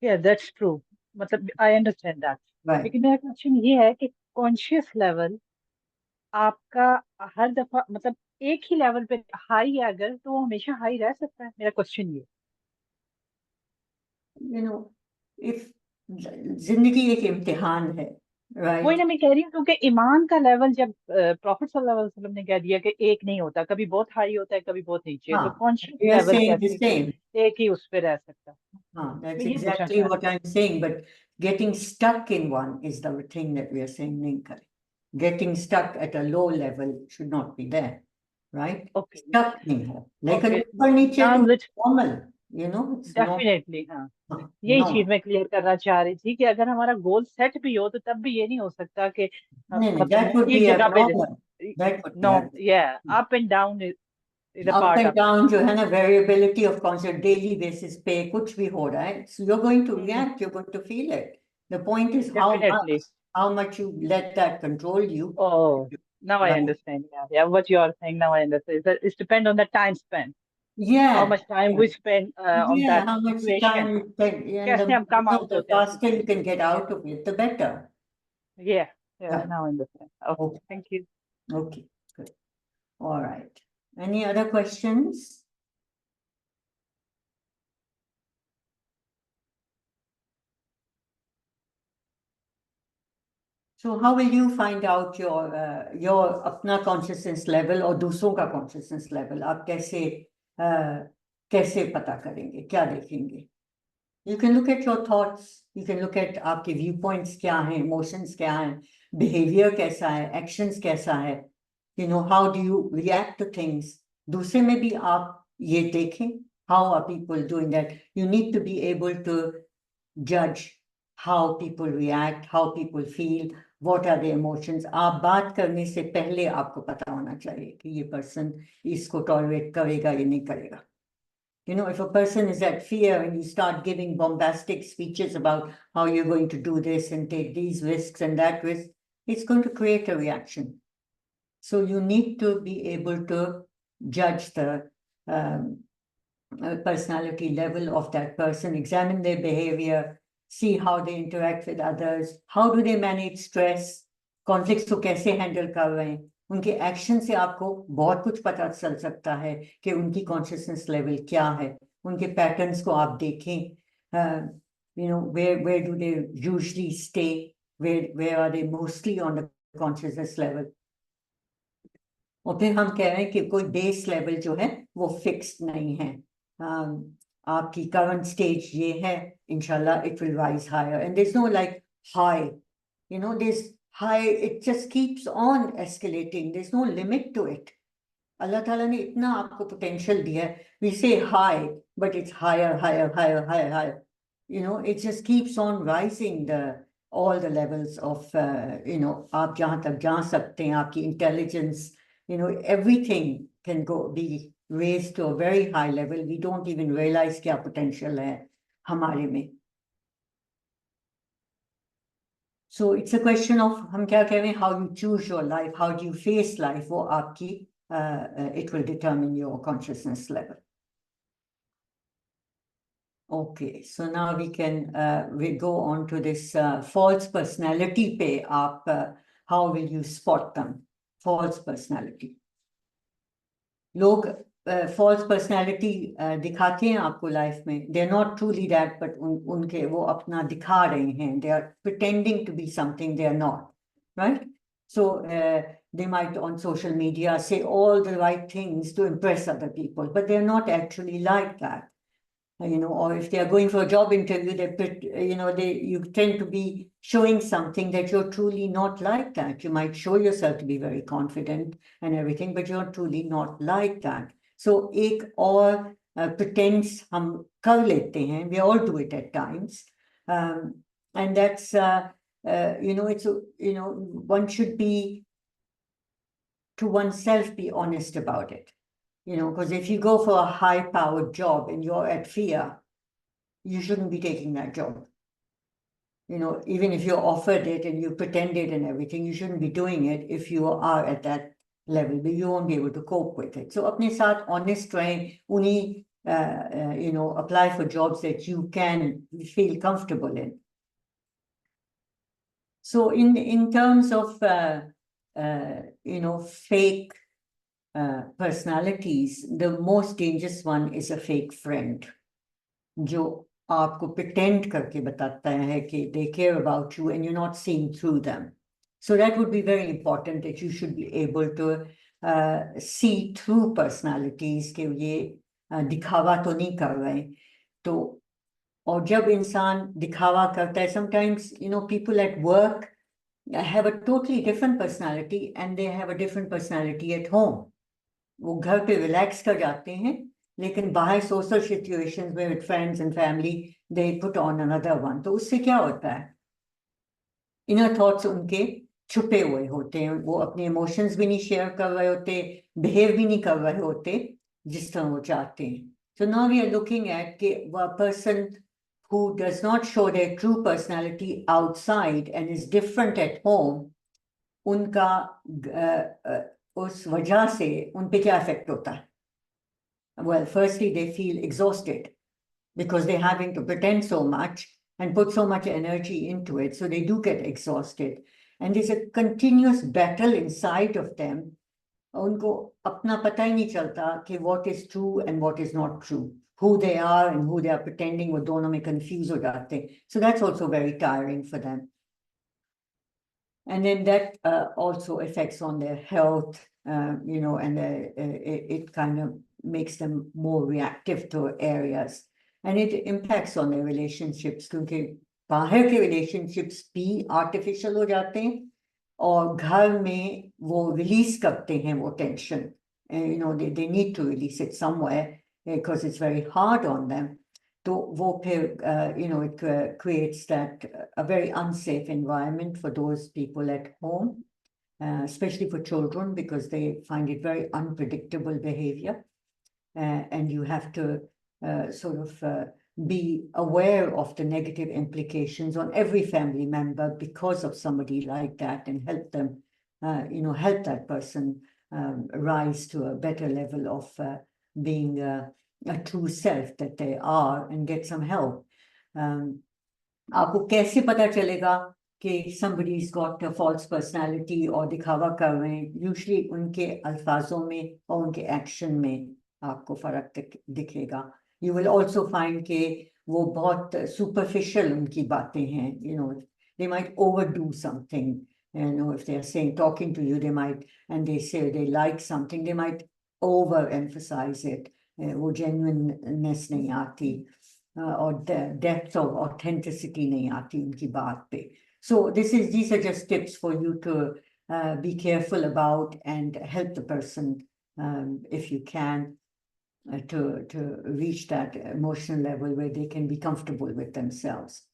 Yeah, that's true. मतलब I understand that. Right. लेकिन मेरा क्वेश्चन ये है कि कॉन्शियस लेवल आपका हर दफा मतलब एक ही लेवल पे हाई है अगर, तो वो हमेशा हाई रह सकता है. मेरा क्वेश्चन ये. You know, if जिंदगी एक इम्तिहान है, वही right? ना मैं कह रही हूँ, क्योंकि ईमान का लेवल जब प्रॉफिट सल्लल्लाहु अलैहि वसल्लम ने कह दिया कि एक नहीं होता, कभी बहुत हाई होता है, कभी बहुत नीचे, तो हाँ, conscious we are level saying the कैसे same. एक ही उस पे रह सकता है. हाँ, that's मैं ये पूछना exactly चाह रही what I'm saying, but getting stuck in one is the thing that we are saying नहीं करें. Getting stuck at a low level should not be there, right? हूँ. ओके Stuck नहीं हो, लेकिन ओके, ऊपर नीचे नाउ तो let's normal, you know, it's not, definitely. हाँ, यही चीज no, मैं क्लियर करना चाह रही थी कि अगर हमारा गोल सेट भी हो तो तब भी ये नहीं हो सकता कि नहीं, that मतलब would एक be जगह पे abnormal. That would be no, abnormal. या up and down is a Up part and of it. down जो है ना, variability of concept, daily basis पे कुछ भी हो रहा है, so you're going to react, you're going to feel it. The point is definitely. how much you let that control you. Oh, now I Right. understand. Yeah, what you are saying now I understand. It's depend on the time spent. How Yeah, much time we spend on yeah, that how much situation. time you spend, and कैसे हम come out the होते हैं उस faster you can situation. get out of it, the better. Yeah, yeah, Right. now I understand. Okay, Okay. thank you. Okay, good. All right. Any other questions? So how will you find out your अपना consciousness level और दूसरों का consciousness level? आप कैसे पता करेंगे, क्या देखेंगे? You can look at your thoughts, you can look at आपके viewpoints क्या हैं, emotions क्या हैं, behavior कैसा है, actions कैसा है, you know, how do you react to things. दूसरे में भी आप ये देखें, how are people doing that? You need to be able to judge how people react, how people feel, what are their emotions. आप बात करने से पहले आपको पता होना चाहिए कि ये person इसको tolerate करेगा या नहीं करेगा. You know, if a person is at fear and you start giving bombastic speeches about how you're going to do this and take these risks and that risk, it's going to create a reaction. So you need to be able to judge the personality level of that person, examine their behavior, see how they interact with others, how do they manage stress, conflicts को कैसे handle कर रहे हैं. उनके action से आपको बहुत कुछ पता चल सकता है कि उनकी कॉन्शियसनेस लेवल क्या है. उनके पैटर्न्स को आप देखें, you know, where do they usually stay, where are they mostly on the consciousness level. और फिर हम कह रहे हैं कि कोई बेस लेवल जो है वो फिक्स्ड नहीं है. आपकी करंट स्टेज ये है, इंशाल्लाह it will rise higher, and there's no like high, you know, there's high, it just keeps on escalating, there's no limit to it. अल्लाह ताला ने इतना आपको पोटेंशियल दिया है. We say high, but it's higher, higher, higher, higher, higher. You know, it just keeps on rising all the levels of, you know, आप जहाँ तक जा सकते हैं, आपकी intelligence, you know, everything can be raised to a very high level. We don't even realize क्या potential है हमारे में. So it's a question of हम क्या कह रहे हैं, how you choose your life, how do you face life, वो आपकी it will determine your consciousness level. Okay, so now we can we go on to this false personality पे आप how will you spot them? False personality. लोग false personality दिखाते हैं आपको life में. They're not truly that, but उनके वो अपना दिखा रहे हैं. They are pretending to be something they are not, right? So they might on social media say all the right things to impress other people, but they're not actually like that. Or if they are going for a job interview, you tend to be showing something that you're truly not like that. You might show yourself to be very confident and everything, but you're truly not like that. So एक और pretense हम कर लेते हैं. We all do it at times, and that's one should be to oneself be honest about it. Because if you go for a high-powered job and you're at fear, you shouldn't be taking that job. Even if you're offered it and you pretended and everything, you shouldn't be doing it if you are at that level, but you won't be able to cope with it. So अपने साथ honest रहें, उन्हीं apply for jobs that you can feel comfortable in. So in terms of fake personalities, the most dangerous one is a fake friend, जो आपको pretend करके बताता है कि they care about you and you're not seeing through them. So that would be very important, that you should be able to see through personalities कि ये दिखावा तो नहीं कर रहे. तो और जब इंसान दिखावा करता है, sometimes people at work have a totally different personality and they have a different personality at home. वो घर पे relax कर जाते हैं, लेकिन बाहर social situations में with friends and family they put on another one. तो उससे क्या होता है? Inner thoughts उनके छुपे हुए होते हैं, वो अपने emotions भी नहीं share कर रहे होते, behave भी नहीं कर रहे होते जिस तरह वो चाहते हैं. So now we are looking at a person who does not show their true personality outside and is different at home, उनका उस वजह से उन पे क्या effect होता है? Well, firstly, they feel exhausted because they're having to pretend so much and put so much energy into it. So they do get exhausted. And there's a continuous battle inside of them. उनको अपना पता ही नहीं चलता कि what is true and what is not true. Who they are and who they are pretending, वो दोनों में confused हो जाते हैं. So that's also very tiring for them. And then that also affects on their health, and it kind of makes them more reactive to areas. And it impacts on their relationships, क्योंकि बाहर के relationships भी artificial हो जाते हैं और घर में वो release करते हैं वो tension. They need to release it somewhere because it's very hard on them. तो वो फिर it creates that a very unsafe environment for those people at home, especially for children, because they find it very unpredictable behavior, and you have to sort of be aware of the negative implications on every family member because of somebody like that, and help them help that person rise to a better level of being a true self that they are, and get some help. आपको कैसे पता चलेगा कि somebody's got a false personality और दिखावा कर रहे हैं? Usually उनके अल्फाजों में और उनके एक्शन में आपको फर्क दिखेगा. You will also find कि वो बहुत superficial उनकी बातें हैं. They might overdo something. If they are talking to you, they might, and they say they like something, they might overemphasize it. वो genuineness नहीं आती और depth of authenticity नहीं आती उनकी बात पे. So these are just tips for you to be careful about and help the person if you can to reach that emotional level where they can be comfortable with themselves.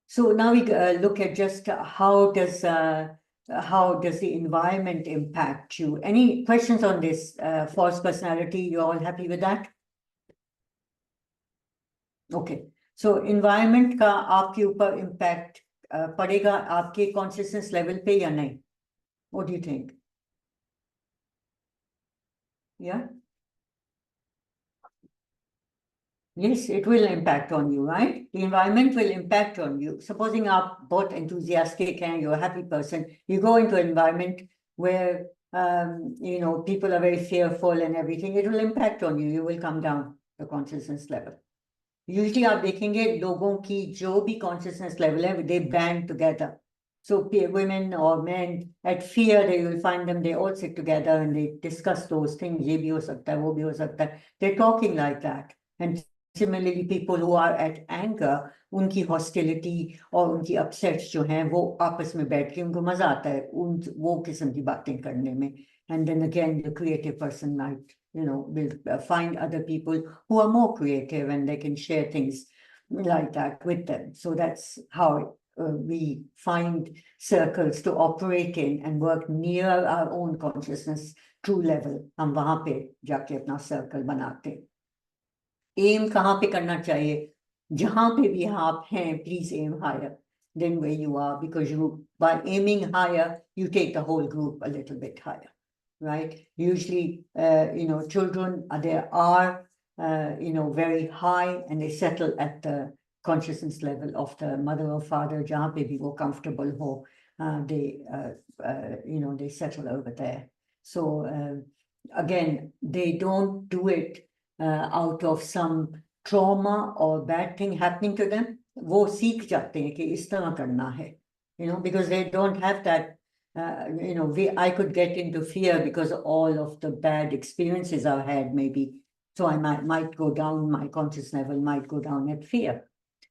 So now we look at just how does the environment impact you? Any questions on this false personality? You all happy with that? Okay. So environment का आपके ऊपर impact पड़ेगा आपके consciousness level पे या नहीं? What do you think? Yeah? Yes, it will impact on you, right? The environment will impact on you. Supposing आप बहुत enthusiastic हैं, you're a happy person, you go into an environment where people are very fearful and everything, it will impact on you. You will come down the consciousness level. Usually आप देखेंगे लोगों की जो भी consciousness level है, they band together. So women or men at fear, they will find them, they all sit together and they discuss those things. ये भी हो सकता है, वो भी हो सकता है. They're talking like that. And similarly, people who are at anger, उनकी hostility और उनकी upsets जो हैं, वो आपस में बैठ के उनको मजा आता है वो किस्म की बातें करने में. And then again, the creative person might, will find other people who are more creative and they can share things like that with them. So that's how we find circles to operate in and work near our own consciousness true level. हम वहां पे जाके अपना circle बनाते. Aim कहाँ पे करना चाहिए? जहां पे भी आप हैं, please aim higher than where you are, because by aiming higher, you take the whole group a little bit higher, right? Usually, children are very high and they settle at the consciousness level of the mother or father, jahan pe bhi wo comfortable ho, they settle over there. So again, they don't do it out of some trauma or bad thing happening to them. वो सीख जाते हैं कि इस तरह करना है, because they don't have that. I could get into fear because of all of the bad experiences I've had, maybe. So I might go down, my conscious level might go down at fear.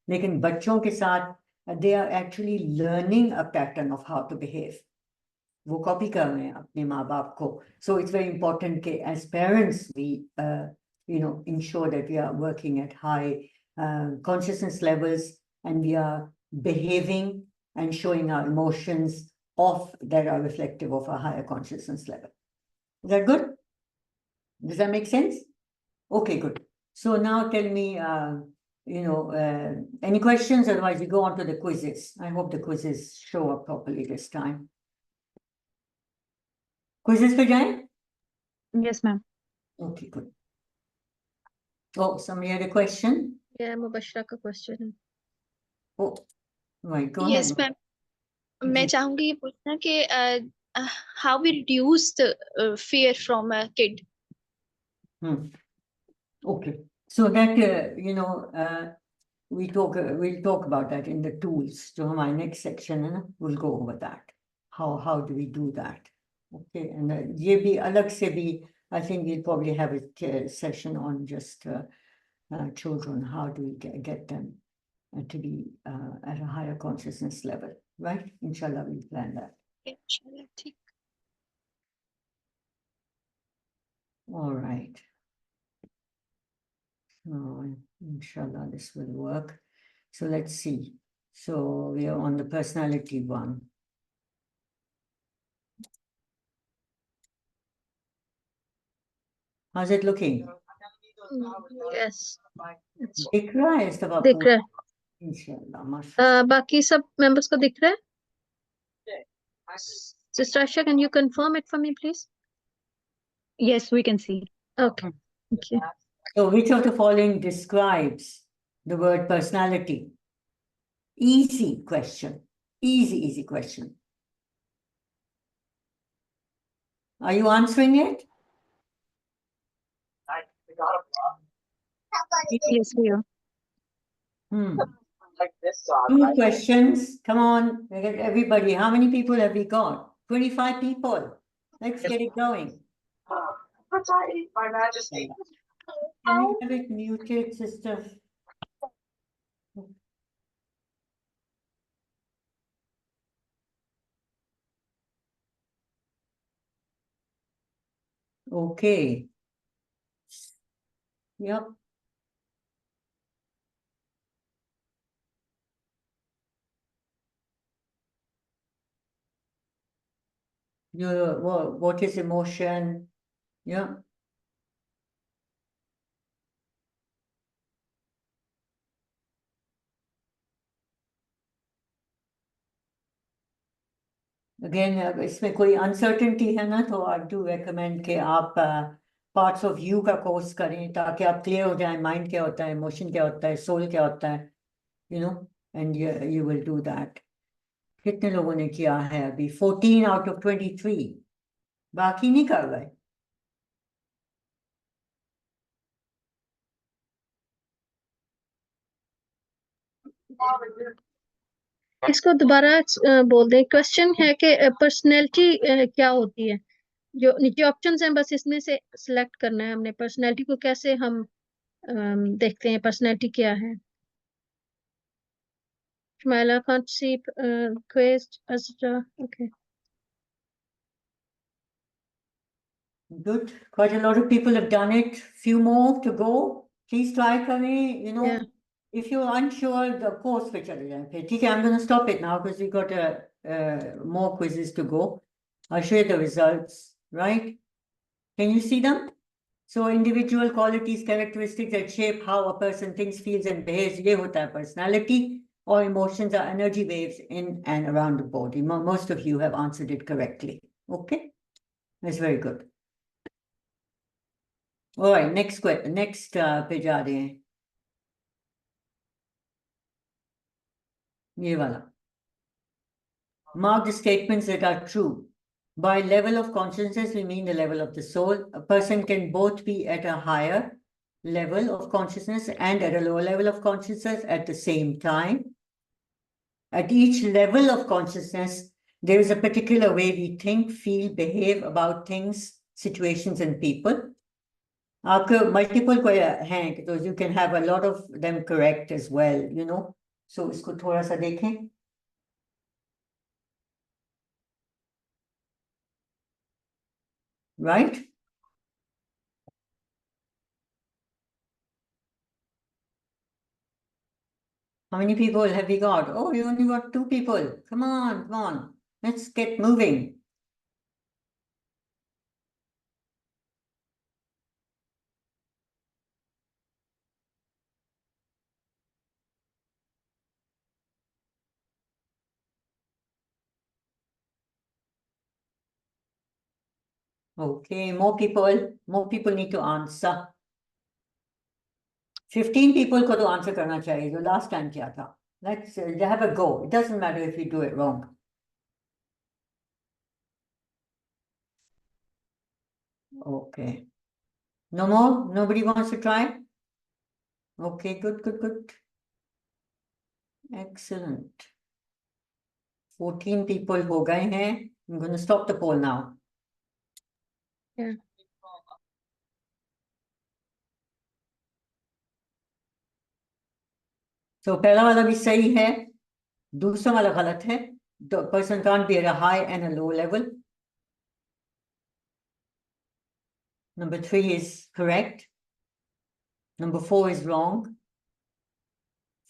लेकिन बच्चों के साथ, they are actually learning a pattern of how to behave. वो copy कर रहे हैं अपने माँ बाप को. So it's very important that as parents, we, ensure that we are working at high consciousness levels and we are behaving and showing our emotions that are reflective of a higher consciousness level. Is that good? Does that make sense? Okay, good. So now tell me, any questions? Otherwise, we go on to the quizzes. I hope the quizzes show up properly this time. Quizzes पे जाएं? Yes, ma'am. Okay, good. Oh, somebody had a question? Yeah, Mubashra का question है. Oh, right, go Yes, ahead. ma'am. मैं चाहूंगी ये पूछना कि how we reduce the fear from a kid. Okay, so that we'll talk about that in the tools. So my next section, we'll go over that. How do we do that? Okay, and ये भी अलग से भी, I think we'll probably have a session on just children. How do we get them to be at a higher consciousness level, right? Inshallah, we'll plan that. Inshallah, ठीक. All right. Inshallah, this will work. So let's see. So we are on the personality one. How's it looking? Yes. दिख रहा है सब आपको? दिख रहा है. इंशाल्लाह, माशाल्लाह. बाकी सब members को दिख रहा है? Sister Asha, can you confirm it for me, please? Yes, we can see. Okay. Thank you. So which of the following describes the word personality? Easy question. Easy question. Are you answering it? Yes, we are. Two questions. Come on, everybody. How many people have we got? 25 people. Let's get it going. My Majesty. Can you have it muted, sister? Okay. Yep. What is emotion? Yeah. Again, इसमें कोई uncertainty है ना, तो I do recommend कि आप parts of you का course करें ताकि आप clear हो जाए mind क्या होता है, emotion क्या होता है, soul क्या होता है, and you will do that. कितने लोगों ने किया है अभी? 14 out of 23. बाकी नहीं कर रहे. इसको दोबारा बोल दें। क्वेश्चन है कि पर्सनैलिटी क्या होती है? जो नीचे ऑप्शंस हैं बस इसमें से सिलेक्ट करना है हमने। पर्सनैलिटी को कैसे हम देखते हैं, पर्सनैलिटी क्या है? Shmaila can't see quiz Azra. Okay. Good. Quite a lot of people have done it. Few more to go. Please try, Kami. You know, Yeah. if you're unsure, the course which okay, I'm going to stop it now because we've got more quizzes to go. I'll share the results, right? Can you see them? So individual qualities, characteristics that shape how a person thinks, feels, and behaves. Ye hota hai personality. Or emotions are energy waves in and around the body. Most of you have answered it correctly. Okay, that's very good. All right, next पे जा रहे हैं ये वाला. Mark the statements that are true. By level of consciousness, we mean the level of the soul. A person can both be at a higher level of consciousness and at a lower level of consciousness at the same time. At each level of consciousness, there is a particular way we think, feel, behave about things, situations, and people. आपके multiple हैं, so you can have a lot of them correct as well, you know. So इसको थोड़ा सा देखें. Right? How many people have we got? Oh, you only got 2 people. Come on, come on. Let's get moving. Okay, more people need to answer. 15 people को तो answer करना चाहिए जो last time किया था. Let's have a go. It doesn't matter if you do it wrong. Okay. No more? Nobody wants to try? Okay, good. Excellent. 14 people हो गए हैं. I'm going to stop the poll now. Yeah. So पहला वाला भी सही है. दूसरा वाला गलत है. The person can't be at a high and a low level. Number 3 is correct. Number 4 is wrong.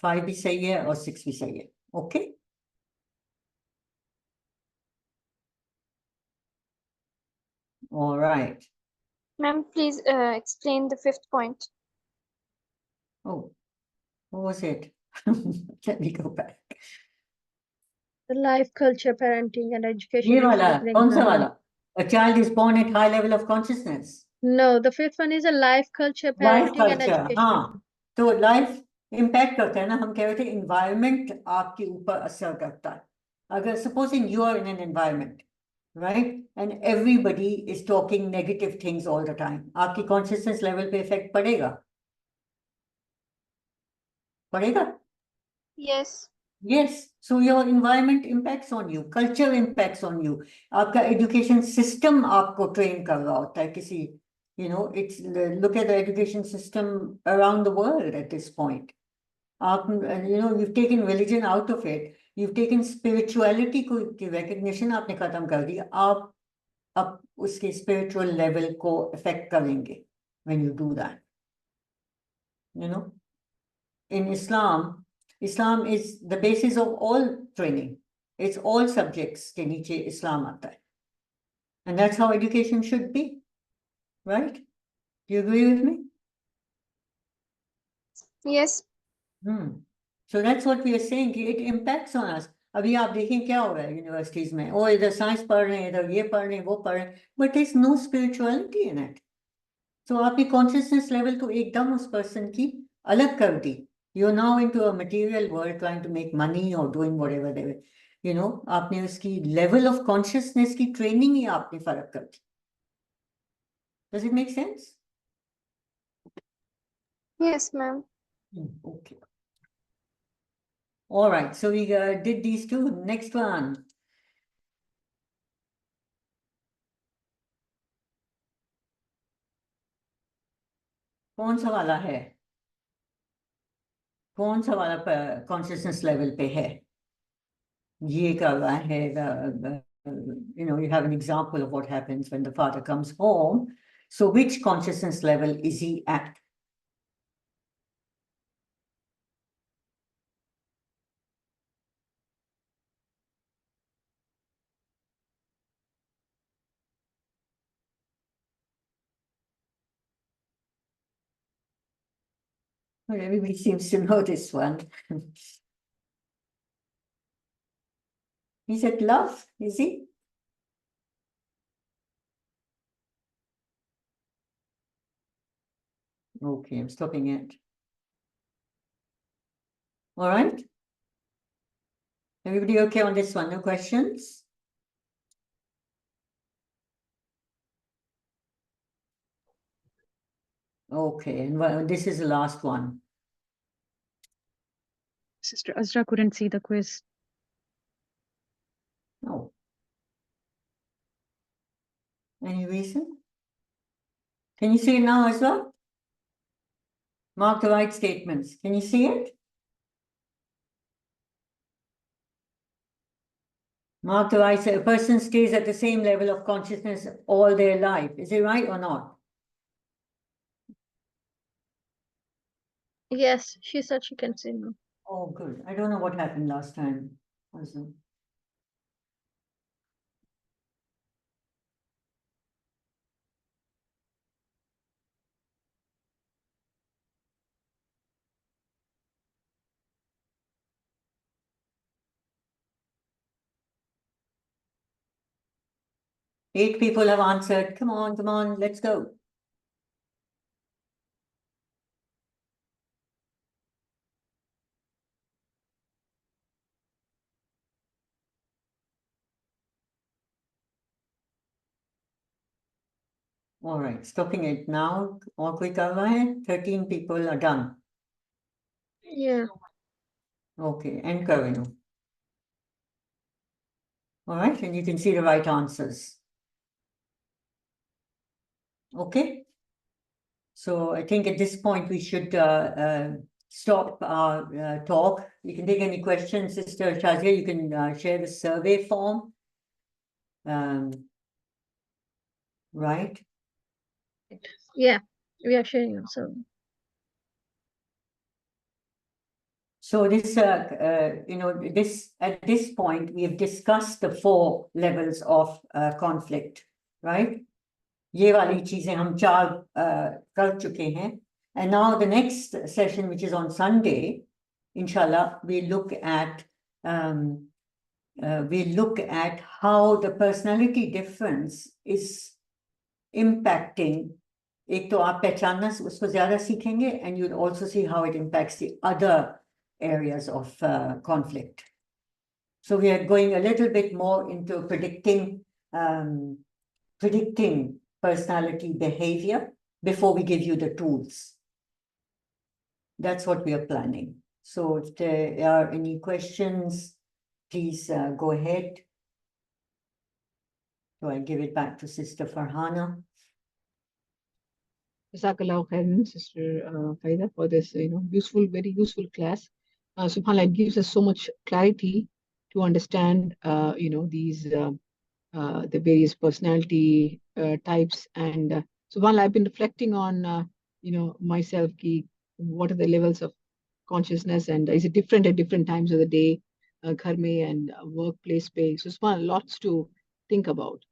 5 भी सही है और 6 भी सही है. Okay? All right. Ma'am, please explain the 5th point. Oh, what was it? Let me go back. The life, culture, parenting, and education. ये वाला, influencing कौन सा harmony. वाला? A child is born at high level of consciousness. No, the 5th one is a life, culture, Life parenting, and culture, education. हाँ. तो life impact करता है ना. हम कह रहे थे environment आपके ऊपर असर करता है. अगर supposing you are in an environment, right, and everybody is talking negative things all the time, आपकी consciousness level पे effect पड़ेगा? पड़ेगा? Yes. Yes, so your environment impacts on you, culture impacts on you. आपका education system आपको train कर रहा होता है किसी, you know, it's look at the education system around the world at this point. आप, you know, you've taken religion out of it, you've taken spirituality की recognition आपने खत्म कर दी. आप अब उसके spiritual level को affect करेंगे when you do that. You know, in Islam is the basis of all training. It's all subjects के नीचे Islam आता है. And that's how education should be, right? Do you agree with me? Yes. So that's what we are saying, कि it impacts on us. अभी आप देखें क्या हो रहा है यूनिवर्सिटीज में. ओ इधर साइंस पढ़ रहे हैं, इधर ये पढ़ रहे हैं, वो पढ़ रहे हैं, but there's no spirituality in it. So आपकी consciousness level तो एकदम उस person की अलग कर दी. You're now into a material world trying to make money or doing whatever they were. You know, आपने उसकी level of consciousness की training ही आपने फर्क कर दी. Does it make sense? Yes, ma'am. Okay. All right, so we did these two. Next one. कौन सा वाला है? कौन सा वाला consciousness level पे है? ये का वाला है, you know, you have an example of what happens when the father comes home. So which consciousness level is he at? Well, everybody seems to know this one. He's at love, is he? Okay, I'm stopping it. All right. Everybody okay on this one? No questions? Okay, and well, this is the last one. Sister Azra couldn't see the quiz. Oh. Any reason? Can you see it now as well? Mark the right statements. Can you see it? Mark the right. A person stays at the same level of consciousness all their life. Is it right or not? Yes, she said she can see now. Oh, good. I don't know what happened last time. Also. Eight people have answered. Come on, let's go. All right, stopping it now. और कोई कर रहा है? 13 people are done. Yeah. Okay, end कर रही हूँ. All right, and you can see the right answers. Okay. So I think at this point we should stop our talk. You can take any questions, Sister Shazia. You can share the survey form. Right? Yeah, we are sharing also. So this, you know, this at this point we have discussed the 4 levels of conflict, right? ये वाली चीजें हम 4 कर चुके हैं. And now the next session, which is on Sunday, inshallah, we look at how the personality difference is impacting. एक तो आप पहचानना उसको ज़्यादा सीखेंगे, and you'll also see how it impacts the other areas of conflict. So we are going a little bit more into predicting personality behavior before we give you the tools. That's what we are planning. So if there are any questions, please go ahead. So I'll give it back to Sister Farhana. Jazakallah khairan, Sister Faida, for this, useful, very useful class. SubhanAllah, it gives us so much clarity to understand, these the various personality types. And SubhanAllah, I've been reflecting on, myself, what are the levels of consciousness, and is it different at different times of the day, ghar mein and workplace space. So SubhanAllah, lots to think about.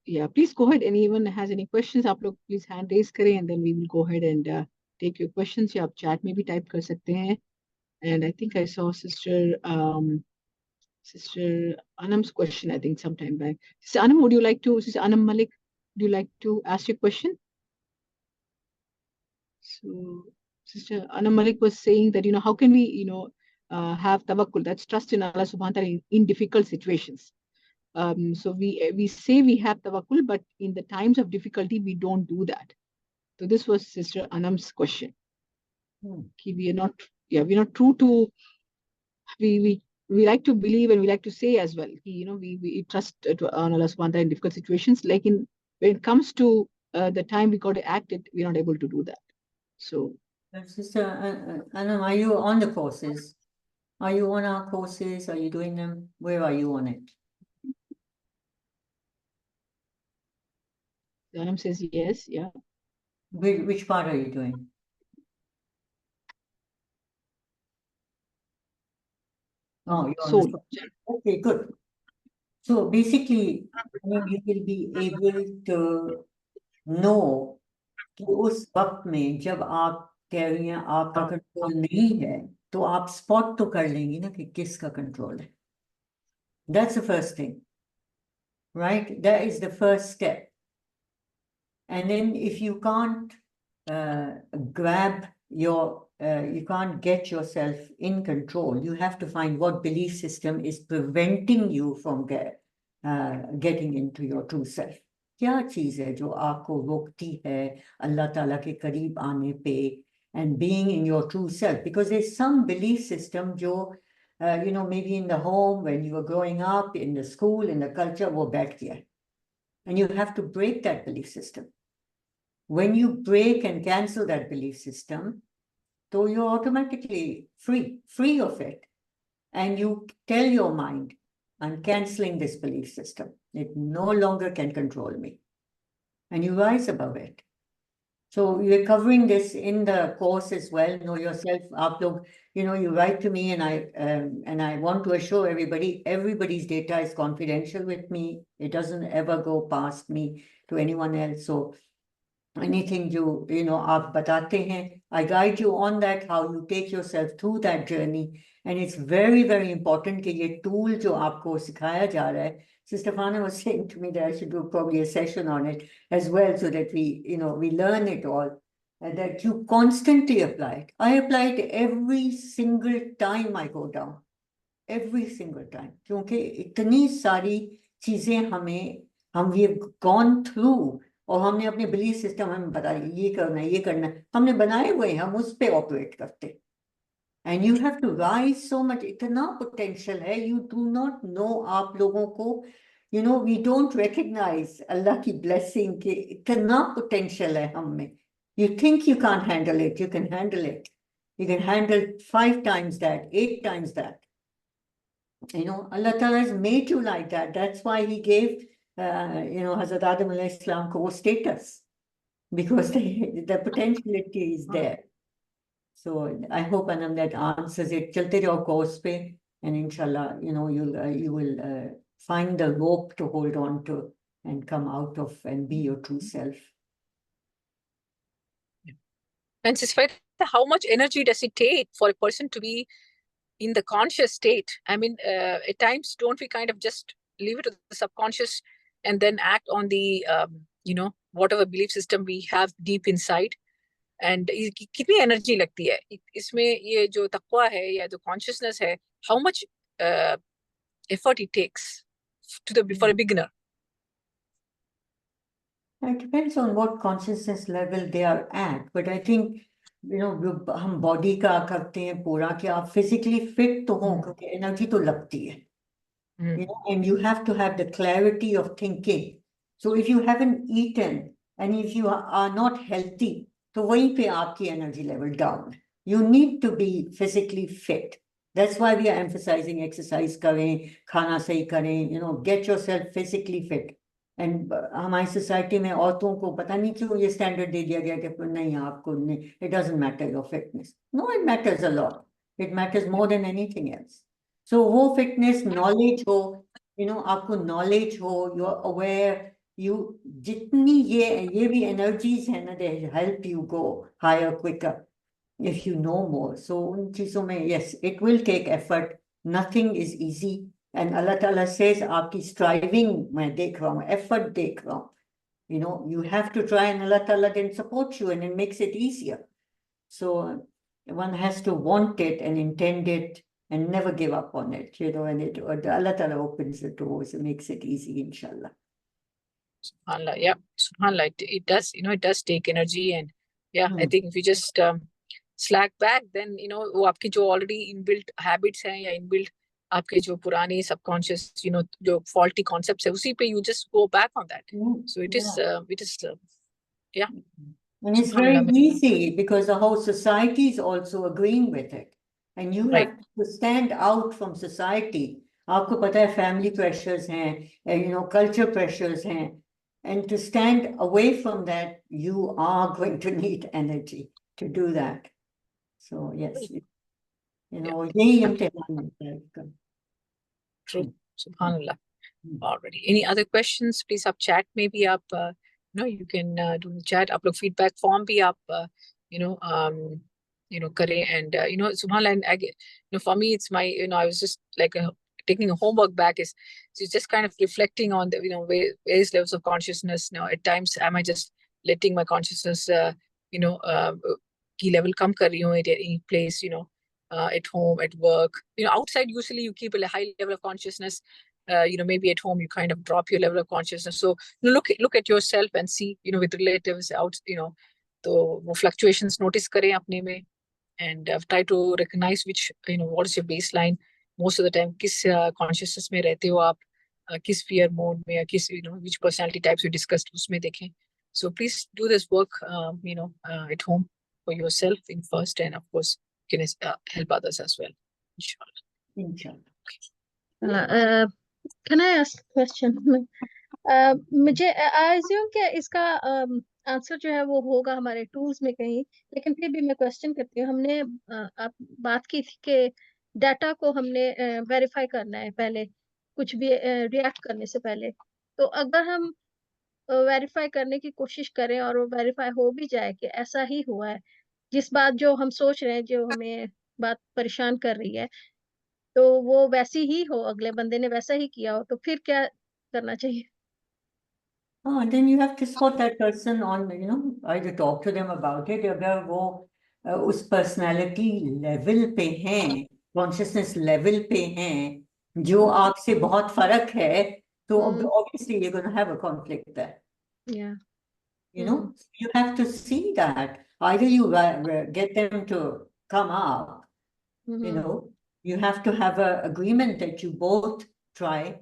Yeah, please go ahead. Anyone has any questions, आप लोग please hand raise करें, and then we will go ahead and take your questions. या आप chat में भी type कर सकते हैं. And I think I saw Sister Anam's question, I think, sometime back. Sister Anam, Sister Anam Malik, would you like to ask your question? So Sister Anam Malik was saying that, how can we, have tawakkul, that's trust in Allah subhanahu wa ta'ala in difficult situations. So we say we have tawakkul, but in the times of difficulty, we don't do that. So this was Sister Anam's question. We are not yeah, we're not true to, we like to believe and we like to say as well, we trust on Allah subhanahu wa ta'ala in difficult situations. Like when it comes to the time we got to act it, we're not able to do that. So, Sister Anna, are you on the courses? Are you on our courses? Are you doing them? Where are you on it? Janam says yes, yeah. Which part are you doing? Oh, you're on the Soul. soul. Okay, good. So basically, I mean, you will be able to know कि उस वक्त में जब आप कह रही हैं आपका कंट्रोल नहीं है, तो आप स्पॉट तो कर लेंगी ना कि किसका कंट्रोल है. That's the first thing, right? That is the first step. And then if you can't you can't get yourself in control, you have to find what belief system is preventing you from getting into your true self. क्या चीज है जो आपको रोकती है अल्लाह ताला के करीब आने पे and being in your true self? Because there's some belief system जो maybe in the home, when you were growing up, in the school, in the culture, वो बैठ गया. And you have to break that belief system. When you break and cancel that belief system, so you're automatically free of it. And you tell your mind, I'm canceling this belief system. It no longer can control me. And you rise above it. So we're covering this in the course as well. Know yourself. You write to me, and I want to assure everybody, everybody's data is confidential with me. It doesn't ever go past me to anyone else. So anything you aap batate hain, I guide you on that, how you take yourself through that journey. And it's very, very important कि ये tool जो आपको सिखाया जा रहा है. Sister Fana was saying to me that I should do probably a session on it as well, so that we learn it all, and that you constantly apply it. I apply it every single time I go down, every single time, क्योंकि इतनी सारी चीजें we've gone through, और हमने अपने belief system हमें बताया ये करना है, ये करना है, हमने बनाए हुए हैं, हम उस पे ऑपरेट करते. And you have to rise so much. इतना potential है, you do not know. आप लोगों को, we don't recognize अल्लाह की blessing कि इतना potential है हम में. You think you can't handle it, you can handle it. You can handle 5 times that, 8 times that. Allah Ta'ala has made you like that. That's why he gave Hazrat Adam alayhi salam ko status, because the potentiality is there. So I hope, Anam, that answers it. Chalte rao course pe, and inshallah, you will find the rope to hold on to and come out of and be your true self. and Sister, how much energy does it take for a person to be in the conscious state? I mean, at times, don't we kind of just leave it to the subconscious and then act on the, whatever belief system we have deep inside? And कितनी energy लगती है इसमें, ये जो तक़वा है या जो consciousness है, how much effort it takes for a beginner? It depends on what consciousness level they are at, but I think हम बॉडी का करते हैं पूरा कि आप फिजिकली फिट तो हो, क्योंकि एनर्जी तो लगती है. And you have to have the clarity of thinking. So if you haven't eaten and if you are not healthy, तो वहीं पे आपकी energy level down. You need to be physically fit. That's why we are emphasizing exercise करें, खाना सही करें, get yourself physically fit. And हमारी society में औरतों को पता नहीं क्यों ये standard दे दिया गया कि नहीं आपको नहीं, it doesn't matter your fitness. No, it matters a lot. It matters more than anything else. So वो fitness knowledge हो, आपको knowledge हो, you're aware, जितनी ये भी energies है ना, they help you go higher quicker if you know more. So उन चीजों में, yes, it will take effort. Nothing is easy. And Allah Ta'ala says, आपकी striving मैं देख रहा हूँ, effort देख रहा हूँ. You have to try, and Allah Ta'ala then supports you and it makes it easier. So one has to want it and intend it and never give up on it, and Allah Ta'ala opens the doors and makes it easy, inshallah. SubhanAllah, yeah, SubhanAllah, it does, it does take energy, and yeah, I think if you just slack back, then वो आपकी जो already inbuilt habits हैं या inbuilt आपके जो पुराने subconscious जो faulty concepts है उसी पे you just go back on that. So it is yeah. And it's very easy because the whole society is also agreeing with it. And you have to stand out from society. आपको पता है family pressures हैं, culture pressures हैं. And to stand away from that, you are going to need energy to do that. So yes, यही इम्तिहान है. True. Subhanallah. Already. Any other questions? Please up chat. Maybe up. You can do the chat. Up look feedback form. Be up. Kare and Subhanallah. And for me, it's my. I was just like taking a homework back. Is just kind of reflecting on the various levels of consciousness. At times, am I just letting my consciousness key level come kar rahi hu at any place. At home, at work. Outside usually you keep a high level of consciousness. Maybe at home you kind of drop your level of consciousness. So look at yourself and see, with relatives out, so wo fluctuations notice kare apne mein, and try to recognize which, what is your baseline. Most of the time, kis consciousness mein rehte ho aap, kis fear mode mein, kis, which personality types we discussed, usme dekhein. So please do this work, at home for yourself in first, and of course, you can help others as well. Inshallah. Inshallah. Can I ask a question? मुझे I assume कि इसका answer जो है वो होगा हमारे tools में कहीं, लेकिन फिर भी मैं क्वेश्चन करती हूँ. हमने आप बात की थी कि डाटा को हमने वेरीफाई करना है पहले, कुछ भी रिएक्ट करने से पहले. तो अगर हम वेरीफाई करने की कोशिश करें और वो वेरीफाई हो भी जाए कि ऐसा ही हुआ है, जिस बात जो हम सोच रहे हैं, जो हमें बात परेशान कर रही है, तो वो वैसी ही हो, अगले बंदे ने वैसा ही किया हो, तो फिर क्या करना चाहिए? And then you have to spot that person on, either talk to them about it. अगर वो उस personality level पे हैं, consciousness level पे हैं, जो आपसे बहुत फर्क है, तो obviously you're going to have a conflict there. Yeah. You have to see that. Either you get them to come up, you have to have an agreement that you both try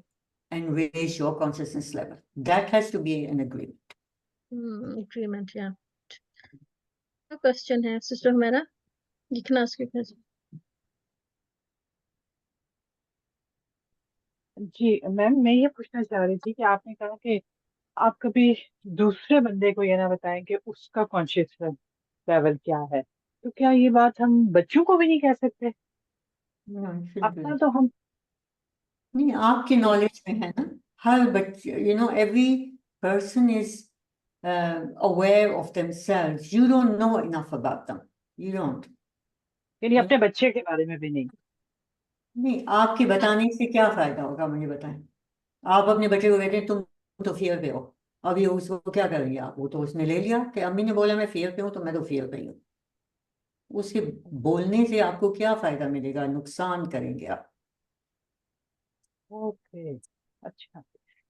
and raise your consciousness level. That has to be an agreement. Agreement, yeah. A question है, Sister Humera. You can ask your question. जी ma'am, मैं ये पूछना चाह रही थी कि आपने कहा कि आप कभी दूसरे बंदे को ये ना बताएं कि उसका कॉन्शियसनेस लेवल क्या है, तो क्या ये बात हम बच्चों को भी नहीं कह सकते? अपना तो हम नहीं, आपकी नॉलेज में है ना, हर बच्चे, every person is aware of themselves. You don't know enough about them. You don't. यानी अपने बच्चे के बारे में भी नहीं? नहीं, आपके बताने से क्या फायदा होगा, मुझे बताएं. आप अपने बच्चे को कहते हैं तुम तो फियर पे हो, अभी उसको क्या करेंगे आप? वो तो उसने ले लिया कि अम्मी ने बोला मैं फियर पे हूँ, तो मैं तो फियर पे हूँ. उसके बोलने से आपको क्या फायदा मिलेगा? नुकसान करेंगे आप. ओके, अच्छा.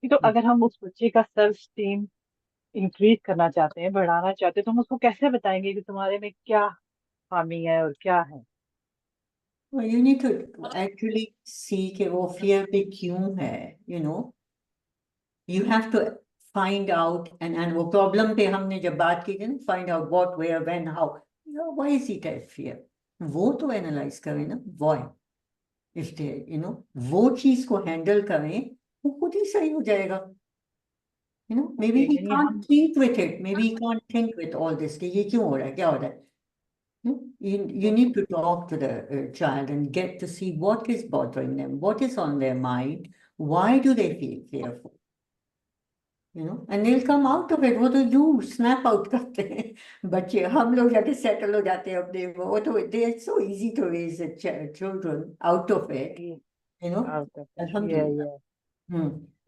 तो अगर हम उस बच्चे का सेल्फ स्टीम इंक्रीज करना चाहते हैं, बढ़ाना चाहते हैं, तो हम उसको कैसे बताएंगे कि तुम्हारे में क्या खामी है और क्या है? You need to actually see कि वो fear पे क्यों है, You have to find out, and वो problem पे हमने जब बात की थी ना, find out what, where, when, how. Why is he that fear? वो तो analyze करें ना, why? If they, वो चीज को handle करें, वो खुद ही सही हो जाएगा. Maybe he can't think with it. Maybe he can't think with all this. कि ये क्यों हो रहा है, क्या हो रहा है? You need to talk to the child and get to see what is bothering them, what is on their mind, why do they feel fearful, and they'll come out of it. वो तो you snap out करते हैं बच्चे, हम लोग जाके settle हो जाते हैं अपने वो तो they're so easy to raise the children out of it, Out of it. Alhamdulillah.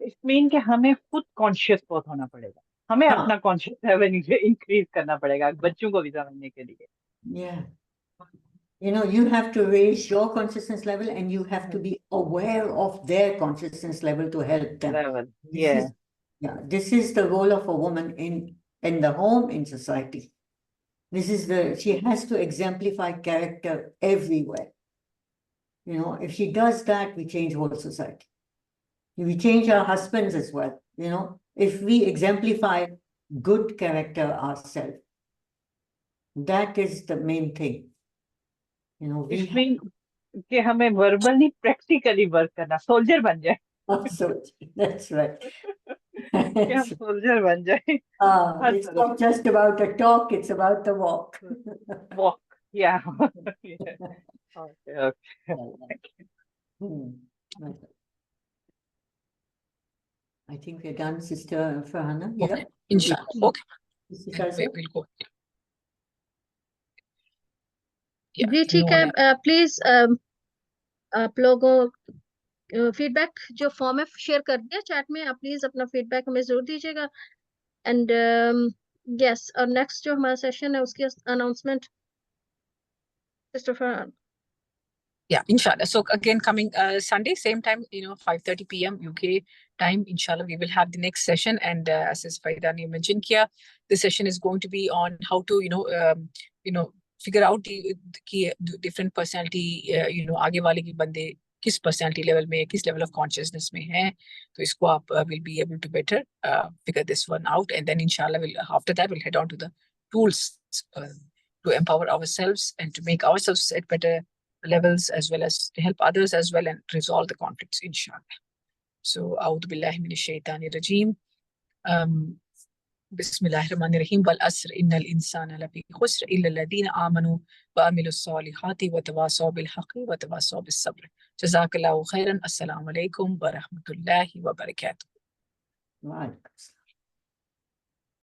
It mean कि हमें खुद कॉन्शियस बहुत होना पड़ेगा, हमें अपना कॉन्शियस लेवल इंक्रीज करना पड़ेगा बच्चों को भी समझने के लिए. Yeah. You have to raise your consciousness level, and you have to be aware of their consciousness level to help them. This is the role of a woman in the home, in society. She has to exemplify character everywhere. You know, if she does that, we change whole society. We change our husbands as well. You know, if we exemplify good character ourselves, that is the main thing. You know, we It means कि हमें verbally practically work करना, soldier बन जाए. also, that's right. कि हम soldier बन जाए. It's not just about the talk, it's about the walk. Walk, yeah. Yeah. Okay. I think we're done, Sister Farhana. Okay. Yeah. Inshallah. Okay. Sister Then Shazia? we'll go. Yeah, जी ठीक है, please आप लोगों feedback जो form है share कर दिया chat में, आप प्लीज अपना फीडबैक हमें जरूर दीजिएगा. एंड यस, और नेक्स्ट जो हमारा सेशन है उसकी announcement sister Farhan. Yeah, inshallah. So again, coming Sunday, same time, 5:30 p.m. UK time, inshallah, we will have the next session. And as Faidani mentioned here, the session is going to be on how to, figure out the different personality, आगे वाले की बंदे किस personality level में, किस level of consciousness में हैं. तो इसको आप will be able to better figure this one out. And then inshallah, after that, we'll head on to the tools to empower ourselves and to make ourselves at better levels, as well as to help others as well and resolve the conflicts, inshallah. So, A'udhu billahi minash shaitani rajeem. Bismillahir Rahmanir Rahim. Wal asr innal insana lafi khusr illa alladhina amanu wa amilus salihati wa tawasaw bil haqqi wa tawasaw bis sabr. Jazakallahu khairan. Assalamu alaikum wa rahmatullahi wa barakatuh. Right.